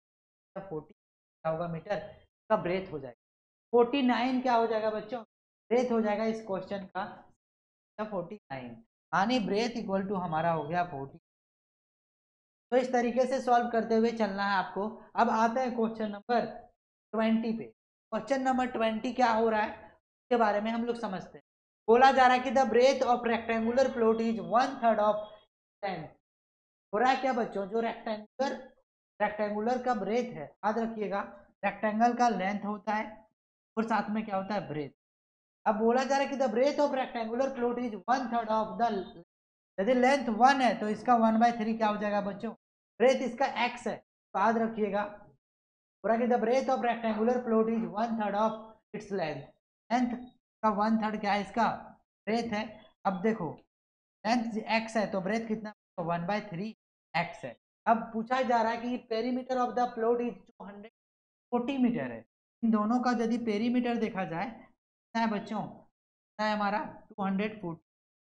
40 क्या होगा मीटर का ब्रेथ हो जाएगा। 49 क्या हो जाएगा बच्चों ब्रेथ हो जाएगा इस क्वेश्चन का 49 यानी ब्रेथ इक्वल टू हमारा हो गया 40। तो इस तरीके से सॉल्व करते हुए चलना है आपको। अब आते हैं क्वेश्चन नंबर 20 पे। क्वेश्चन नंबर 20 क्या हो रहा है उसके बारे में हम लोग समझते हैं। बोला जा रहा है कि the breadth of rectangular plot is 1/3 of length. हो रहा है क्या बच्चों जो रेक्टेंगुलर का ब्रेथ है याद रखिएगा रेक्टेंगल का लेंथ होता है और साथ में क्या होता है ब्रेथ। अब बोला जा रहा है कि the breadth of rectangular plot is 1/3 of the, यदि लेंथ 1 है तो इसका 1/3 क्या हो जाएगा बच्चों, ब्रेथ इसका x है, याद रखिएगा। पूरा कि the breadth of rectangular plot is 1/3 of its length, length का 1/3 क्या है, इसका ब्रेथ है। अब देखो लेंथ x है तो ब्रेथ कितना, 1/3 x है। अब पूछा जा रहा है कि perimeter of the plot is 240 metre है। इन दोनों का यदि पेरीमीटर देखा जाए कितना है बच्चों, कितना है हमारा 240,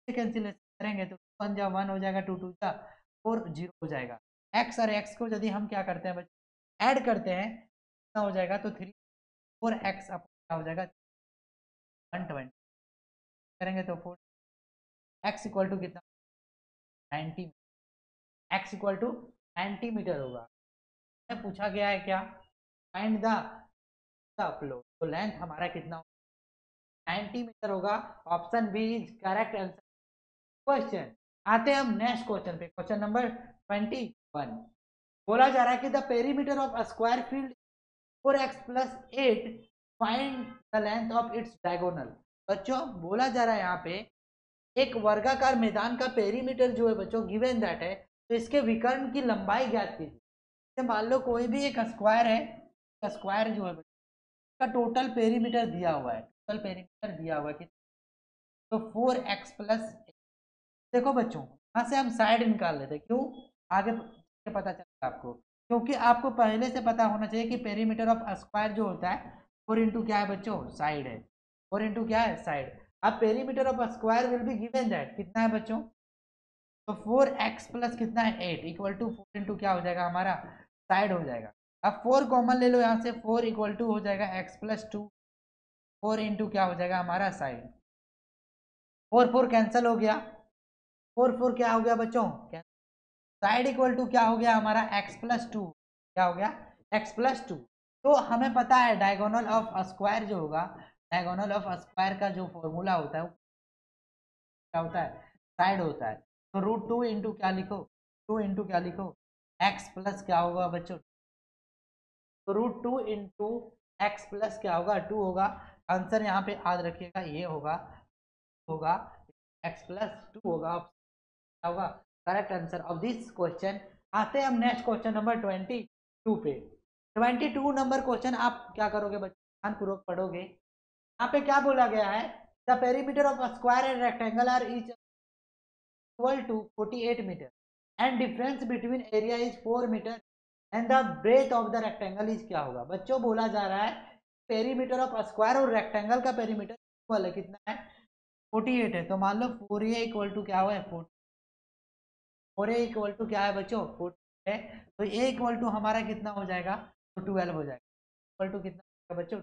कैंसिलेशन करेंगे तो 1 जा 1 हो जाएगा, 2 2 जा 4 0 हो जाएगा। x और x को यदि हम क्या करते हैं बच्चों, ऐड करते हैं कितना हो जाएगा, तो 3 4x अब क्या हो जाएगा 120, करेंगे तो 4 x इक्वल टू कितना 90, x इक्वल टू 90 मीटर होगा। पूछा गया है क्या, फाइंड द अपलोड, तो लेंथ हमारा कितना होगा 90 मीटर होगा। Option B is correct answer question. आते हैं हम नेक्स्ट क्वेश्चन पे, क्वेश्चन नंबर 21। बोला जा रहा है कि the perimeter of a square field 4x+8, find the length of its diagonal. बच्चों बोला जा रहा है यहाँ पे एक वर्गाकार मैदान का पेरीमीटर जो है बच्चों गिवन दैट है, तो इसके विकर्ण की लंबाई ज्ञात कीजिए। मान लो कोई भी एक स्क्वायर है, स्क्वायर जो है का टोटल पेरीमीटर दिया हुआ है, टोटल पेरीमीटर दिया हुआ है कि तो 4x+8। देखो बच्चों यहाँ से हम साइड निकाल लेते हैं, क्यों, आगे पता चलेगा आपको, क्योंकि आपको पहले से पता होना चाहिए कि पेरीमीटर ऑफ स्क्वायर जो होता है 4 इंटू क्या है बच्चों, साइड है, 4 इंटू क्या है, साइड। अब perimeter of square will be given that कितना है बच्चों, तो 4x प्लस कितना है 8 इक्वल टू 4 इंटू क्या हो जाएगा हमारा, साइड हो जाएगा। अब 4 कॉमन ले लो यहाँ से, 4 इक्वल टू हो जाएगा x+2, 4 इंटू क्या हो जाएगा हमारा साइड, 4 4 कैंसिल हो गया, 4 4 क्या हो गया बच्चों, साइड इक्वल टू क्या हो गया हमारा x+2, क्या हो गया x+2। तो हमें पता है डायगोनल ऑफ स्क्वायर जो होगा, डायगोनल ऑफ स्क्वायर का जो फॉर्मूला होता है क्या होता है, साइड होता है। तो √2 इंटू क्या लिखो, 2 इंटू क्या लिखो, x प्लस क्या होगा बच्चों, तो √2 इंटू एक्स प्लस क्या होगा 2 होगा। आंसर यहाँ पे याद रखिएगा ये होगा x+2 होगा, क्या होगा correct answer of this question. आते हैं हम नेक्स्ट क्वेश्चन नंबर 22 पे। 22 नंबर क्वेश्चन आप क्या करोगे बच्चों, ध्यानपूर्वक पढ़ोगे। यहाँ पे क्या बोला गया है, the perimeter of a square and rectangle are each equal to 48 metre and difference between area is 4 metre and the breadth of the rectangle is क्या होगा। बच्चों बोला जा रहा है पेरीमीटर ऑफ स्क्वायर और रेक्टेंगल का पेरीमीटर इक्वल है, कितना है 48 है। तो मान लो 4a इक्वल टू क्या हुआ है 4a इक्वल टू क्या है बच्चों 40 है, तो a इक्वल टू हमारा कितना हो जाएगा, तो 12 हो जाएगा, इक्वल टू कितना होगा बच्चों।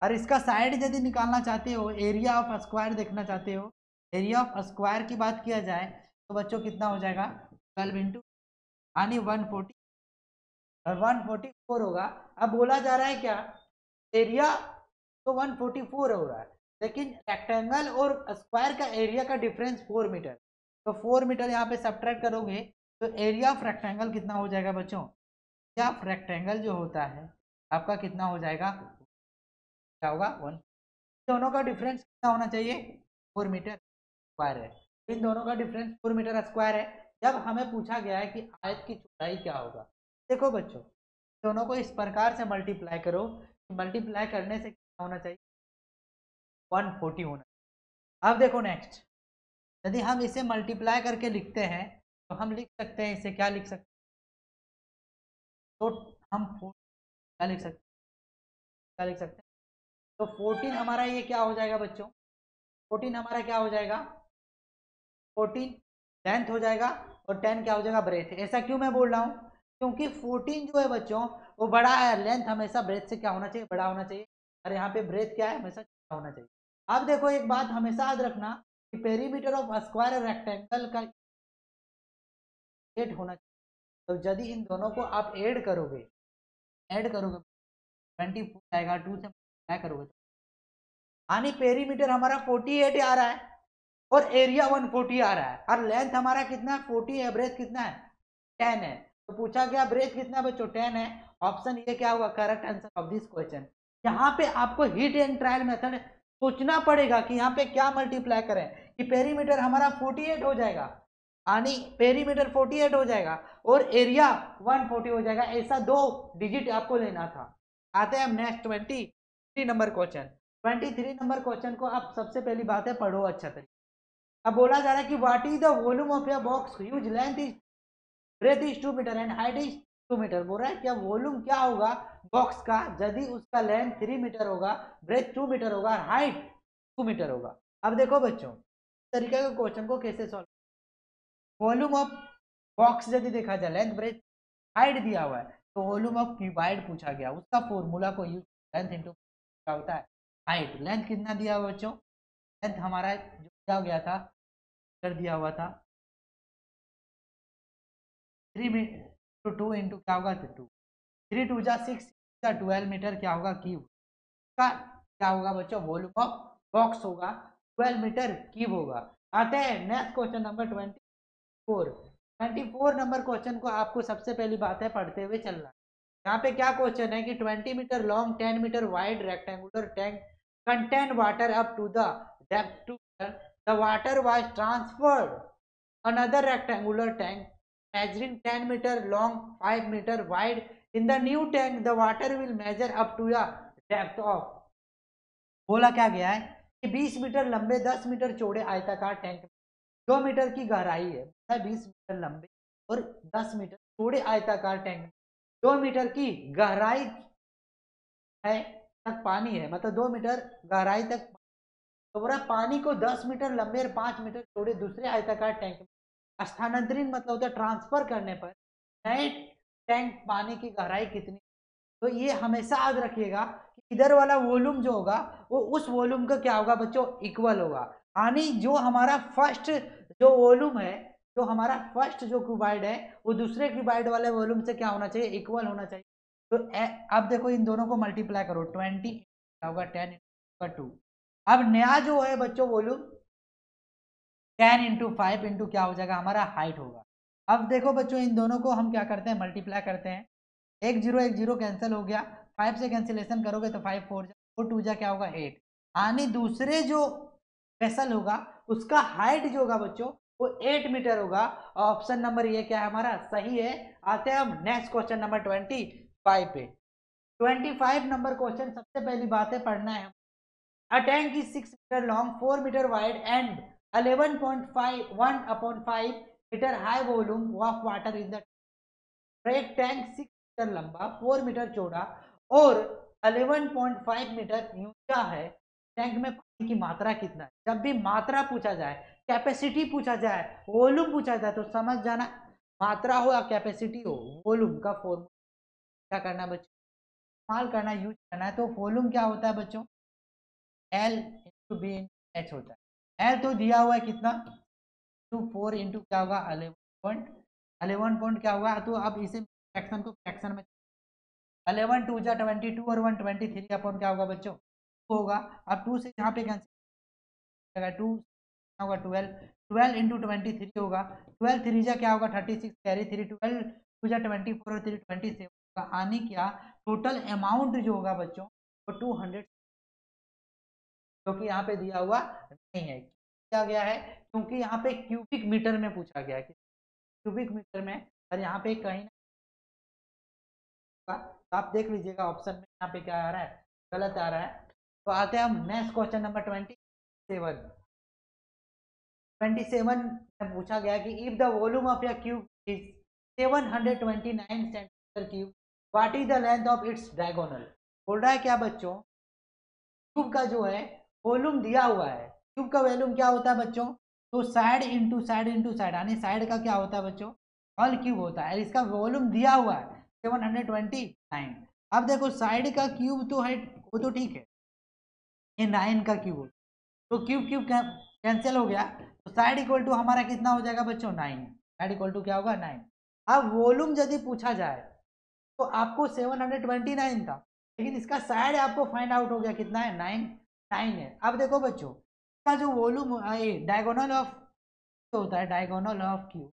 और इसका साइड यदि निकालना चाहते हो, एरिया ऑफ स्क्वायर देखना चाहते हो, एरिया ऑफ स्क्वायर की बात किया जाए तो बच्चों कितना हो जाएगा 12 इंटू यानी 140 और 144 होगा। अब बोला जा रहा है क्या, एरिया तो 144 हो रहा है, लेकिन रेक्टेंगल और स्क्वायर का एरिया का डिफरेंस 4 मीटर, तो 4 मीटर यहाँ पे सब्ट्रैक्ट करोगे तो एरिया ऑफ रेक्टेंगल कितना हो जाएगा बच्चों, एरिया ऑफ रेक्टेंगल जो होता है आपका कितना हो जाएगा, क्या होगा 1। दोनों का डिफरेंस कितना होना चाहिए 4 मीटर स्क्वायर है, इन दोनों का डिफरेंस 4 मीटर स्क्वायर है। जब हमें पूछा गया है कि आयत की चौड़ाई क्या होगा, देखो बच्चों दोनों को इस प्रकार से मल्टीप्लाई करो, मल्टीप्लाई करने से कितना होना चाहिए 140 होना चाहिए। अब देखो नेक्स्ट, यदि हम इसे मल्टीप्लाई करके लिखते हैं तो हम लिख सकते हैं इसे, क्या लिख सकते हैं, तो हम क्या लिख सकते हैं, क्या लिख सकते हैं, तो 14 हमारा ये क्या हो जाएगा बच्चों, 14 हमारा क्या हो जाएगा 14 लेंथ हो जाएगा और 10 क्या हो जाएगा ब्रेथ। ऐसा क्यों मैं बोल रहा हूँ, क्योंकि 14 जो है बच्चों वो बड़ा है, लेंथ हमेशा ब्रेथ से क्या होना चाहिए, बड़ा होना चाहिए, और यहाँ पे ब्रेथ क्या है हमेशा छोटा होना चाहिए। अब देखो एक बात हमेशा याद रखना कि पेरीमीटर ऑफ स्क्वायर और रेक्टेंगल का 8 होना चाहिए, तो यदि इन दोनों को आप ऐड करोगे 24 आएगा, 2 से मल्टीप्लाई करोगे यानी पेरीमीटर हमारा 48 आ रहा है और एरिया 140 आ रहा है, और लेंथ हमारा कितना है 40 है, ब्रेथ कितना है 10 है। तो पूछा गया ब्रेथ कितना बच्चों 10 है, ऑप्शन ये क्या होगा correct answer of this question. यहाँ पे आपको हिट एंड ट्रायल मेथड सोचना पड़ेगा कि यहाँ पे क्या मल्टीप्लाई करें कि पेरीमीटर हमारा 48 हो जाएगा, यानी पेरीमीटर 48 हो जाएगा और एरिया 140 हो जाएगा। ऐसा 2 डिजिट आपको लेना था। आते हैं हम next 23 number question. 23 number question को आप सबसे पहली बात है पढ़ो अच्छा तरीके। अब बोला जा रहा है कि what is the volume of your box, whose length is, breadth is 2 metre and height is 2 metre. बोल रहा है क्या वॉल्यूम क्या होगा बॉक्स का यदि उसका लेंथ 3 मीटर होगा, ब्रेथ 2 मीटर होगा और हाइट 2 मीटर होगा। अब देखो बच्चों इस तरीके के क्वेश्चन को कैसे सॉल्व। वॉल्यूम ऑफ बॉक्स यदि देखा जाए लेंथ ब्रेथ हाइट दिया हुआ है तो वॉल्यूम ऑफ क्यूबाइड पूछा गया, उसका फॉर्मूला को यूज लेंथ इंटू क्या होता है हाइट। लेंथ कितना दिया हुआ बच्चों, लेंथ हमारा जो दिया गया था कर दिया हुआ था 3 मीटर 2 इंटू क्या होगा 2, 3 2 जा 6 12 मीटर क्या होगा क्यूब का क्या होगा बच्चों वॉल्यूम ऑफ बॉक्स होगा 12 मीटर क्यूब होगा। आते हैं next question number 24 number question को आपको सबसे पहली बात है पढ़ते हुए चलना। यहाँ पे क्या क्वेश्चन है कि 20 metre long 10 metre wide rectangular tank contain water up to the depth to the water was transferred another rectangular tank measuring 10 meter long 5 meter wide. In the new tank the water will measure up to the depth of, बोला क्या गया है कि 20 metre लंबे 10 metre चौड़े आयताकार tank में 2 metre की गहराई है, 20 मीटर लंबे और 10 मीटर चौड़े आयताकार टैंक में 2 मीटर की गहराई है तक पानी है, मतलब 2 मीटर गहराई तक। तो बोला पानी को 10 मीटर लंबे और 5 मीटर चौड़े दूसरे आयताकार टैंक में स्थानांतरित मतलब होता है ट्रांसफर करने पर नए टैंक पानी की गहराई कितनी। तो ये हमेशा याद रखिएगा कि इधर वाला वॉल्यूम जो होगा वो उस वॉल्यूम का क्या होगा बच्चों इक्वल होगा, यानी जो हमारा फर्स्ट जो वॉल्यूम है जो हमारा फर्स्ट जो क्यूबाइड है वो दूसरे क्यूबाइड वाले वॉल्यूम से क्या होना चाहिए इक्वल होना चाहिए। तो अब देखो इन दोनों को मल्टीप्लाई करो 20 क्या होगा 10 का 2। अब नया जो है बच्चों वॉल्यूम 10 इंटू 5 इंटू क्या हो जाएगा हमारा हाइट होगा। अब देखो बच्चों इन दोनों को हम क्या करते हैं मल्टीप्लाई करते हैं, एक जीरो कैंसिल हो गया, 5 से कैंसिलेशन करोगे तो 5 4 2 जा क्या होगा 8, यानी दूसरे जो वेसल होगा उसका हाइट जो होगा बच्चों वो 8 मीटर होगा। ऑप्शन नंबर ये क्या है हमारा सही है। आते हैं हम नेक्स्ट क्वेश्चन नंबर 25 पे। 25 नंबर क्वेश्चन सबसे पहली बात है पढ़ना है। A tank is 6 meter long, 4 meter wide and 11.5 meter high volume of water in the एक टैंक 6 मीटर लंबा 4 मीटर चौड़ा और 11.5 मीटर ऊंचा है। टैंक में पानी की मात्रा कितना है। जब भी मात्रा पूछा जाए कैपेसिटी पूछा जाए वॉल्यूम पूछा जाए तो समझ जाना मात्रा हो या कैपेसिटी हो वॉल्यूम का फॉर्मूला क्या करना बच्चों इस्तेमाल करना यूज करना है। तो वॉल्यूम क्या होता है बच्चों L into B into H होता है। एल तो दिया हुआ है कितना 4 इंटू क्या होगा 11 पॉइंट क्या होगा। तो अब इसे फ्रैक्शन को फ्रैक्शन में 11 2 जा 22 और 1 23 अपॉन क्या होगा बच्चों होगा। अब 2 से यहाँ पे कैंसिल 2 होगा 12 इंटू 23 होगा 12 3 जा क्या होगा 36 कैरी 3 12 2 जा 24 और 3 27 होगा, आने क्या टोटल अमाउंट जो होगा बच्चों वो 200 जो कि यहाँ पे दिया हुआ नहीं है। क्या गया है क्योंकि यहाँ पे क्यूबिक मीटर में पूछा गया है क्यूबिक मीटर में और यहाँ पे कहीं ना तो आप देख लीजिएगा ऑप्शन में यहाँ पे क्या आ रहा है गलत आ रहा है। तो आते हैं हम नेक्स्ट क्वेश्चन नंबर 27 में पूछा गया कि इफ द वॉल्यूम ऑफ या cube is 729 centimetre cube what is the length of its diagonal. बोल रहा है क्या बच्चों क्यूब का जो है वॉल्यूम दिया हुआ है, क्यूब का वॉल्यूम क्या होता है बच्चों तो side into side into side, यानी साइड का क्या होता है बच्चों ऑल क्यूब होता है। इसका वॉल्यूम दिया हुआ है 729। अब देखो साइड का क्यूब तो है वो तो ठीक है ये 9 का क्यूब होता है तो क्यूब क्यूब कैंसिल हो गया तो साइड इक्वल टू हमारा कितना हो जाएगा बच्चों 9, साइड इक्वल टू क्या होगा 9। अब वॉल्यूम यदि पूछा जाए तो आपको 729 था लेकिन इसका साइड आपको फाइंड आउट हो गया कितना है 9 है। अब देखो बच्चों इसका जो वॉल्यूम डायगोनल ऑफ होता है डायगोनल ऑफ क्यूब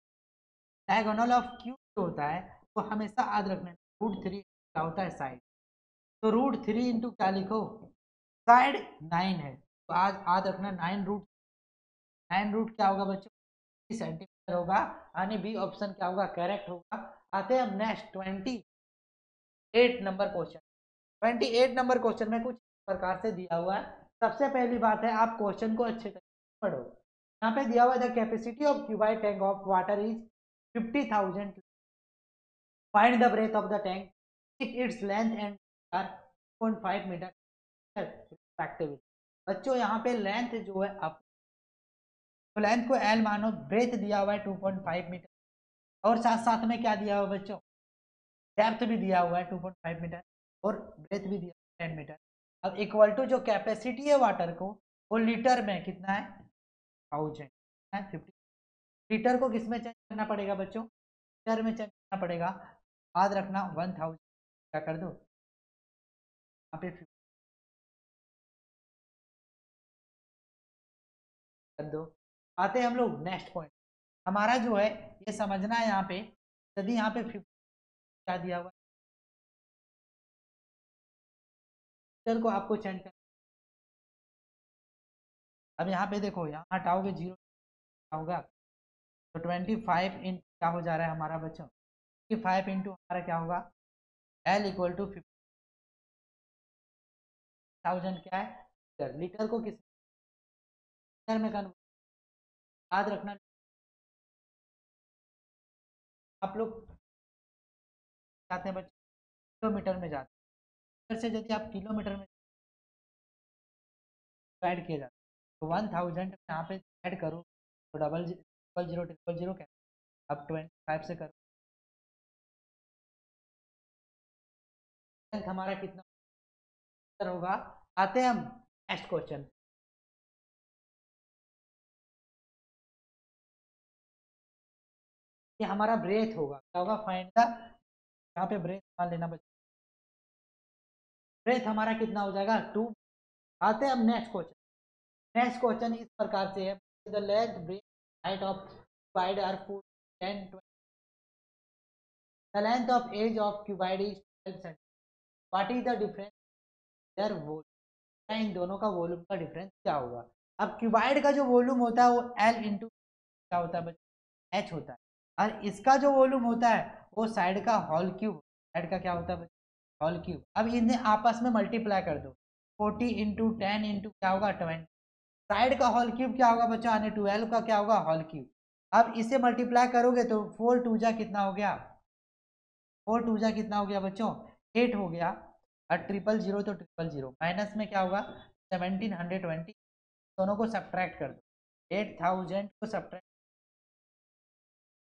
जो होता है वो हमेशा याद रखना √3 क्या होता है साइड। तो √3 इंटू क्या लिखो, साइड 9 है, तो आज रखना 9 रूट क्या होगा बच्चों, सेंटीमीटर होगा, यानी बी ऑप्शन क्या होगा, करेक्ट होगा। आते हैं हम next 28 number question. 28 number question में कुछ प्रकार से दिया हुआ है। सबसे पहली बात है, आप क्वेश्चन को अच्छे तरीके से पढ़ो। यहाँ पे दिया हुआ है the capacity of cuboid tank of water is 50,000, find the breadth of the tank if its length and are 0.5 metre respectively. बच्चों यहाँ पे लेंथ जो है, आप तो लेंथ को एल मानो, ब्रेथ दिया हुआ है 2.5 मीटर, और साथ साथ में क्या दिया हुआ है बच्चों, डेप्थ भी दिया हुआ है 2.5 मीटर, और ब्रेथ भी दिया 10 मीटर। अब इक्वल टू जो कैपेसिटी है वाटर को, वो लीटर में कितना है, 1000 है, 50। लीटर को किस में चेंज करना पड़ेगा बच्चों, लीटर में चेंज करना पड़ेगा। याद रखना 1000 क्या कर दो यहाँ पे 50 कर दो। आते हैं हम लोग नेक्स्ट पॉइंट। हमारा जो है ये समझना है यहाँ पे, यदि यहाँ पे 50 क्या दिया हुआ, लीटर को आपको चेंज कर, अब यहाँ पे देखो, यहाँ हटाओगे 0 होगा, तो 25 इंटू क्या हो जा रहा है हमारा बच्चों, 25 इंटू हमारा क्या होगा, एल इक्वल टू 50,000 क्या है, लीटर। लीटर को किस लीटर में कन्वर्ट, याद रखना आप लोग जाते हैं बच्चे किलोमीटर में जाते हैं, से यदि आप किलोमीटर में ऐड किया जाता है, तो 1000 यहाँ पे ऐड करो, तो double triple zero triple zero क्या, अब 25 से करो, हमारा कितना होगा। आते हैं हम नेक्स्ट क्वेश्चन। ये हमारा ब्रेथ होगा, क्या होगा, फाइंड द, यहाँ पे ब्रेथ मान लेना बच्चे, ब्रेथ हमारा कितना हो जाएगा 2। आते हैं हम नेक्स्ट क्वेश्चन। नेक्स्ट क्वेश्चन इस प्रकार से है, the length breadth height of cuboid are 4 10 20, the length of edge of cuboid is 12 centimetre, what is the difference their volume, इन दोनों का वॉल्यूम का डिफरेंस क्या होगा। अब क्यूबाइड का जो वॉल्यूम होता है वो एल इंटू क्या होता है बच्चे, एच होता है, और इसका जो वॉल्यूम होता है वो साइड का होल क्यूब, साइड का क्या होता है बच्चे, होल क्यूब। अब इन्हें आपस में मल्टीप्लाई कर दो, 40 इंटू 10 इंटू क्या होगा 20, साइड का होल क्यूब क्या होगा बच्चों, यानी 12 का क्या होगा होल क्यूब। अब इसे मल्टीप्लाई करोगे तो 4 टू जा कितना हो गया, 4 टू जा कितना हो गया बच्चों, 8 हो गया, और ट्रिपल जीरो तो ट्रिपल जीरो, माइनस में क्या होगा 1720, दोनों को सब्ट्रैक्ट कर दो, 8000 को सब्ट्रैक्ट,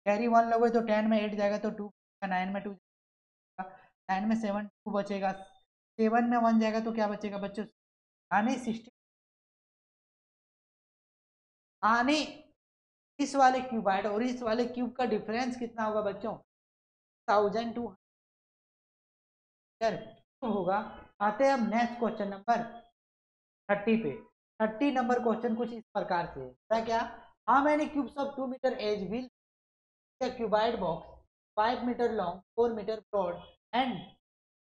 कैरी 1 लोगे तो 10 में 8 जाएगा, तो 2 9 में 2 जाएगा, 9 में 7 2 बचेगा, 7 में 1 जाएगा, तो क्या बचेगा बच्चों, यानी 60, यानी इस वाले क्यूबाइड और इस वाले क्यूब का डिफरेंस कितना होगा बच्चों, 1200 होगा। आते हैं हम नेक्स्ट क्वेश्चन नंबर 30 पे। 30 नंबर क्वेश्चन कुछ इस प्रकार से है, क्या, how many cubes of 2 metre edge will a cuboid box 5 metre long 4 metre broad and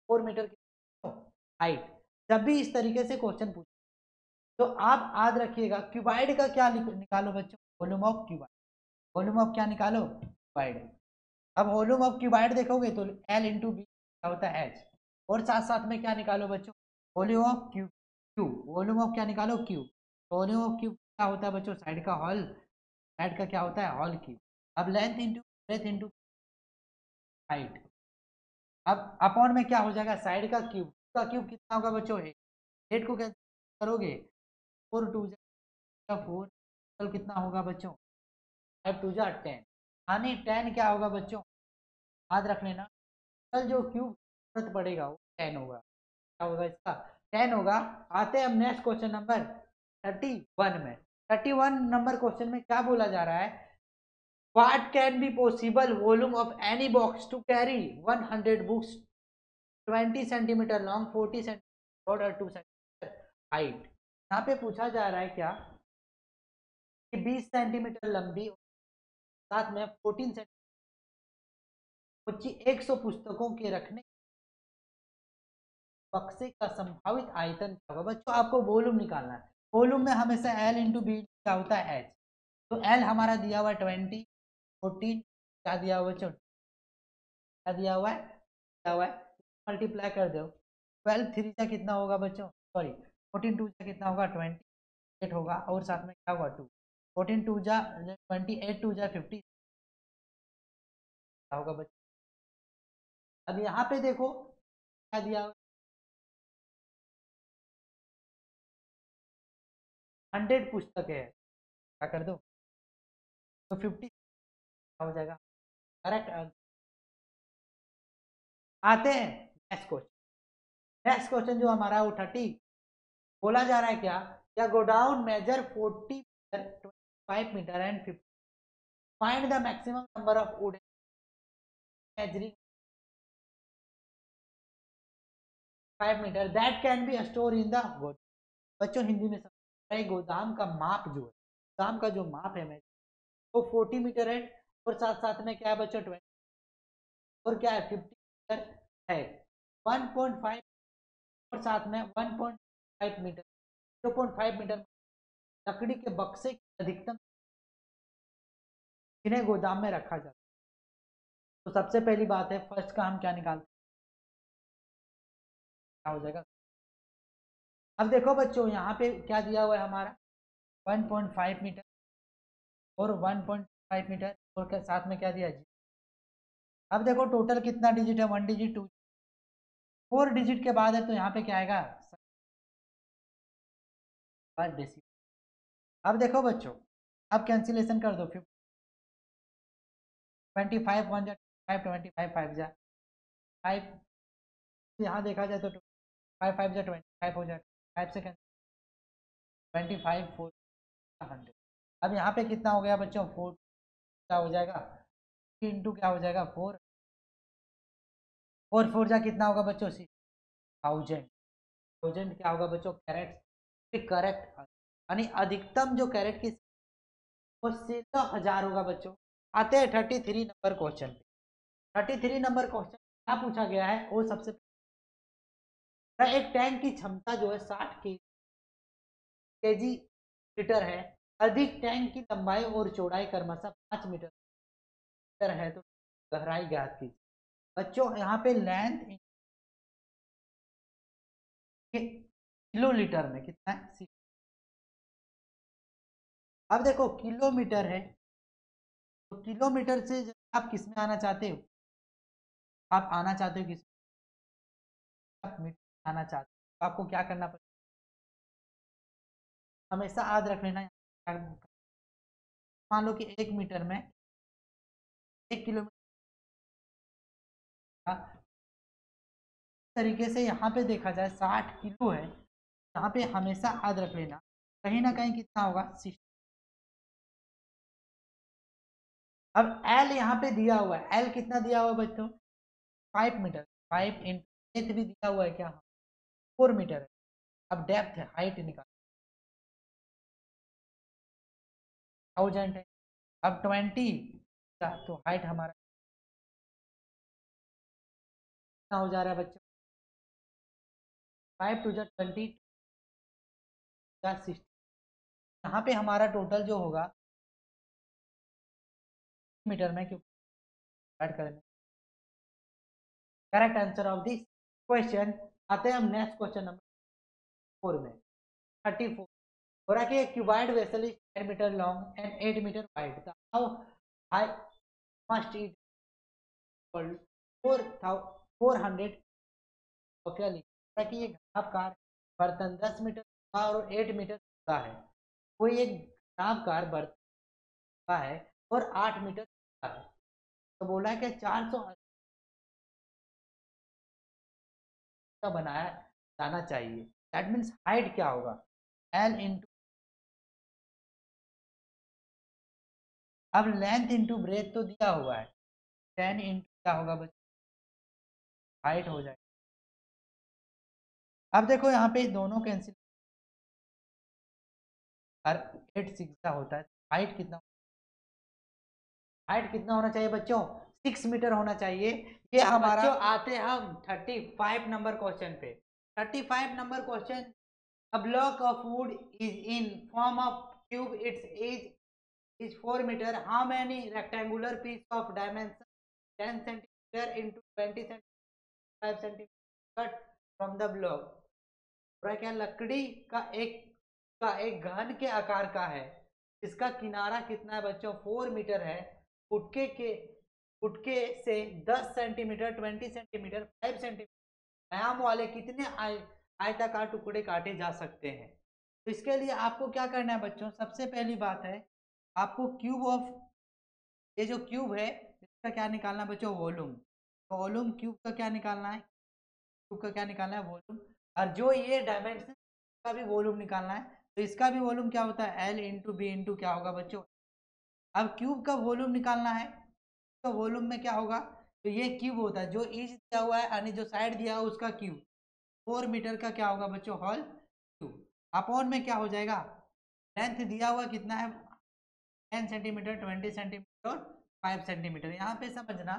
4 metre height. जब भी इस तरीके से क्वेश्चन पूछे तो आप याद रखिएगा, क्यूबाइड का क्या निकालो बच्चों, volume of cuboid, volume of क्या निकालो, क्यूबाइड। अब वॉल्यूम ऑफ क्यूबाइड देखोगे तो एल इंटू बी क्या होता है एच, और साथ साथ में क्या निकालो बच्चों, volume of cube, Q, volume of क्या निकालो क्यूब, वॉल्यूम ऑफ क्यूब क्या होता है बच्चों, साइड का हॉल, साइड का क्या होता है हॉल क्यूब। अब length into breath into height, अब अपॉन में क्या हो जाएगा, साइड का क्यूब कितना होगा बच्चों, 8 को कैसे करोगे, 4 टू जा 4, टोटल कितना होगा बच्चों, 5 टू जा 10, यानी 10 क्या होगा बच्चों, याद रख लेना, कल जो क्यूब जरूरत पड़ेगा वो 10 होगा, क्या होगा इसका 10 होगा। आते हैं हम नेक्स्ट क्वेश्चन नंबर 31 में। 31 नंबर क्वेश्चन में क्या बोला जा रहा है, what can be possible volume of any box to carry 100 books 20 centimetre long 40 centimetre broad और 2 सेंटीमीटर हाइट। यहाँ पे पूछा जा रहा है क्या कि 20 सेंटीमीटर लंबी साथ में 14 सेंटीमीटर 100 पुस्तकों के रखने बक्से का संभावित आयतन क्या होगा? बच्चों आपको वॉल्यूम निकालना है। वॉल्यूम में हमेशा एल इंटू बी क्या होता है? एच। तो एल हमारा दिया हुआ है 20, 14 क्या दिया हुआ है? क्या दिया हुआ है मल्टीप्लाई कर दो। 12 3 का कितना होगा बच्चों? सॉरी 14 2 का कितना होगा? 28 होगा, और साथ में क्या होगा? 2। 14 2 जा 28, 2 जा 50 क्या होगा बच्चों? अब यहाँ पे देखो क्या दिया हुआ? 100 पुस्तक है, क्या कर दो तो 50 हो जाएगा। करेक्ट। आते हैं नेक्स्ट क्वेश्चन। नेक्स्ट क्वेश्चन जो हमारा है वो 30 बोला जा रहा है क्या godown measure 40 metre 25 metre and 50 find the maximum number of wood measuring 5 metre that can be store in the godown. बच्चों हिंदी में समझ, गोदाम का माप जो है, गोदाम का जो माप है वो 40 मीटर है, और साथ साथ में क्या है बच्चों? 20 और क्या है? 50 मीटर है। 1.5 और साथ में 1.5 मीटर, 0.5 मीटर लकड़ी के बक्से की अधिकतम इन्हें गोदाम में रखा जाता है। तो सबसे पहली बात है, फर्स्ट का हम क्या निकालते हैं? क्या हो जाएगा? अब देखो बच्चों यहाँ पे क्या दिया हुआ है हमारा? 1.5 मीटर और 1.5 मीटर, और क्या साथ में क्या दिया जी? अब देखो टोटल कितना डिजिट है? 1 डिजिट, 2 4 डिजिट के बाद है, तो यहाँ पे क्या आएगा? पर डेसिमल। अब देखो बच्चों, अब कैंसिलेशन कर दो। 25 1 जा 5, 25 5 जा 5, यहाँ देखा जाए तो 5 5 जा 25 हो जाए, 5 से 25 4 100। अब यहाँ पे कितना हो गया बच्चों? 4 क्या हो जाएगा? इंटू क्या हो जाएगा? 4 और 4 जा कितना होगा बच्चों? 6000। थाउजेंड क्या होगा बच्चों? कैरेट। करेक्ट, यानी अधिकतम जो कैरेट की वो 16,000 होगा बच्चों। आते हैं 33 नंबर क्वेश्चन पे। 33 नंबर क्वेश्चन क्या पूछा गया है? वो सबसे एक टैंक की क्षमता जो है 60 केजी लीटर है। अधिक टैंक की लंबाई और चौड़ाई क्रमशः 5 मीटर है, तो गहराई ज्ञात कीजिए। बच्चों यहाँ पे लेंथ किलो लीटर में कितना है? अब देखो किलोमीटर है, तो किलोमीटर से आप किस में आना चाहते हो? आप आना चाहते हो किस? आप मीटर आना चाहते हो, तो आपको क्या करना पड़ेगा? हमेशा याद रख लेना। मान लो कि 1 मीटर में 1 किलोमीटर तरीके से यहाँ पे देखा जाए 60 किलो है, यहाँ पे हमेशा याद रख लेना कहीं ना कहीं कितना होगा? 60। अब एल यहाँ पे दिया हुआ है, एल कितना दिया हुआ है बच्चों? 5 मीटर। 5 इंटू भी दिया हुआ है क्या? 4 मीटर है। अब डेप्थ है, हाइट निकाल 1000 है। अब 20 तो हाइट हमारा कितना हो जा रहा है बच्चों? 5 टू जा 20 जा 60। यहाँ पे हमारा टोटल जो होगा मीटर में, क्योंकि ऐड करेंगे। Correct answer of this question. आते हैं हम नेक्स्ट क्वेश्चन नंबर 4 में। 34 हो रहा है कि cuboid vessel is 10 metre long and 8 metre wide, how high must it 400 कि ये घनाभकार बर्तन 10 मीटर का और 8 मीटर का है। कोई एक घनाभकार बर्तन का है और 8 मीटर का है, तो बोला है कि 480 का बनाया जाना चाहिए। दैट मीन्स हाइट क्या होगा? एल इंटू, अब लेंथ इंटू ब्रेथ तो दिया हुआ है, 10 इंटू क्या होगा बच्चों? हाइट हो जाएगा। अब देखो यहाँ पे दोनों कैंसिल, 8 6 होता है। हाइट कितना? हाइट कितना होना चाहिए बच्चों? 6 मीटर होना चाहिए। ये हमारा। बच्चों आते हैं हम 35 नंबर क्वेश्चन पे। 35 number question. A block of wood is in form of cube. Its age is 4 meter. How many rectangular piece of dimension 10 centimeter into 20 centimeter 5 centimeter cut from the block? पूरा क्या लकड़ी का एक घन के आकार का है, इसका किनारा कितना है बच्चों 4 मीटर है, फुटके से 10 सेंटीमीटर 20 सेंटीमीटर 5 सेंटीमीटर आयाम वाले कितने आयताकार टुकड़े काटे जा सकते हैं। तो इसके लिए आपको क्या करना है बच्चों, सबसे पहली बात है आपको क्यूब ऑफ, ये जो क्यूब है इसका क्या निकालना है बच्चों, वॉल्यूम। तो वॉल्यूम क्यूब का क्या निकालना है, क्यूब का क्या निकालना है, वॉल्यूम। और जो ये डायमेंशन का भी वॉल्यूम निकालना है, तो इसका भी वॉल्यूम क्या होता है, एल इंटू बी इंटू क्या होगा बच्चों। अब क्यूब का वॉल्यूम निकालना है, तो वॉल्यूम में क्या होगा, तो ये क्यूब होता है, जो ईच दिया हुआ है यानी जो साइड दिया हुआ है उसका क्यूब, 4 मीटर का क्या होगा बच्चों, होल क्यूब। अपॉन में क्या हो जाएगा, लेंथ दिया हुआ कितना है 10 सेंटीमीटर 20 सेंटीमीटर और 5 सेंटीमीटर। यहाँ पे समझना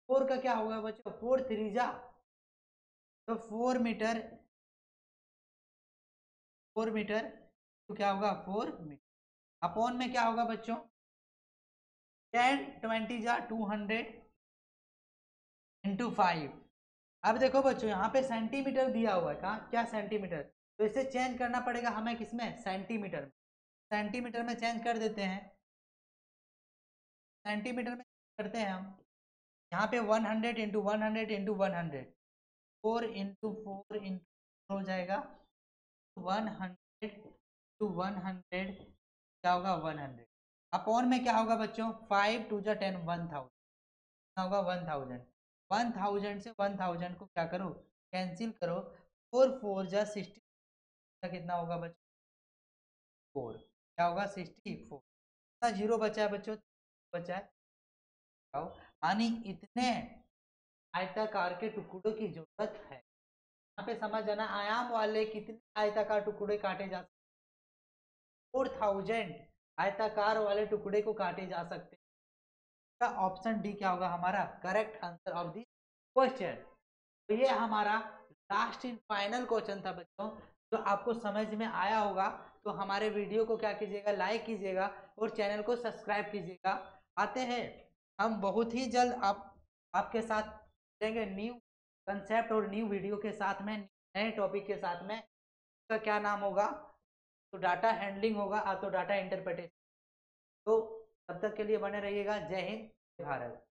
4 का क्या होगा बच्चों, 4 त्रिज्या, तो 4 मीटर तो क्या होगा 4 मीटर। अपॉन में क्या होगा बच्चों 10 20 जा 200 इंटू 5। अब देखो बच्चों यहाँ पे सेंटीमीटर दिया हुआ है, कहाँ क्या सेंटीमीटर, तो इसे चेंज करना पड़ेगा हमें किसमें, सेंटीमीटर में। सेंटीमीटर में चेंज कर देते हैं, सेंटीमीटर में करते हैं हम। यहाँ पे 100 इंटू 100 इंटू 100 4 इंटू 4 इंटू हो जाएगा 100 टू 100 क्या होगा 100। अपॉन में क्या होगा बच्चों 5 2 जा 10 1000 होगा 1000। 1000 से 1000 को क्या करो कैंसिल करो, 4 4 जा 60 कितना होगा बच्चों 4 क्या होगा 64। कितना जीरो बचा है बच्चों, बचा है। यानी इतने आयताकार के टुकड़ों की जरूरत है। यहाँ पे समझ आना आयाम वाले कितने आयताकार टुकड़े काटे जा सकते, 4000 आयताकार वाले टुकड़े को काटे जा सकते हैं। ऑप्शन डी क्या होगा हमारा correct answer of the question. तो ये हमारा लास्ट इन फाइनल क्वेश्चन था बच्चों, जो आपको समझ में आया होगा तो हमारे वीडियो को क्या कीजिएगा, लाइक कीजिएगा और चैनल को सब्सक्राइब कीजिएगा। आते हैं हम बहुत ही जल्द आपके साथ देंगे न्यू कंसेप्ट और न्यू वीडियो के साथ में, नए टॉपिक के साथ में। इसका क्या नाम होगा, तो डाटा हैंडलिंग होगा तो डाटा इंटरप्रिटेशन। तो तब तक के लिए बने रहिएगा। जय हिंद, जय भारत।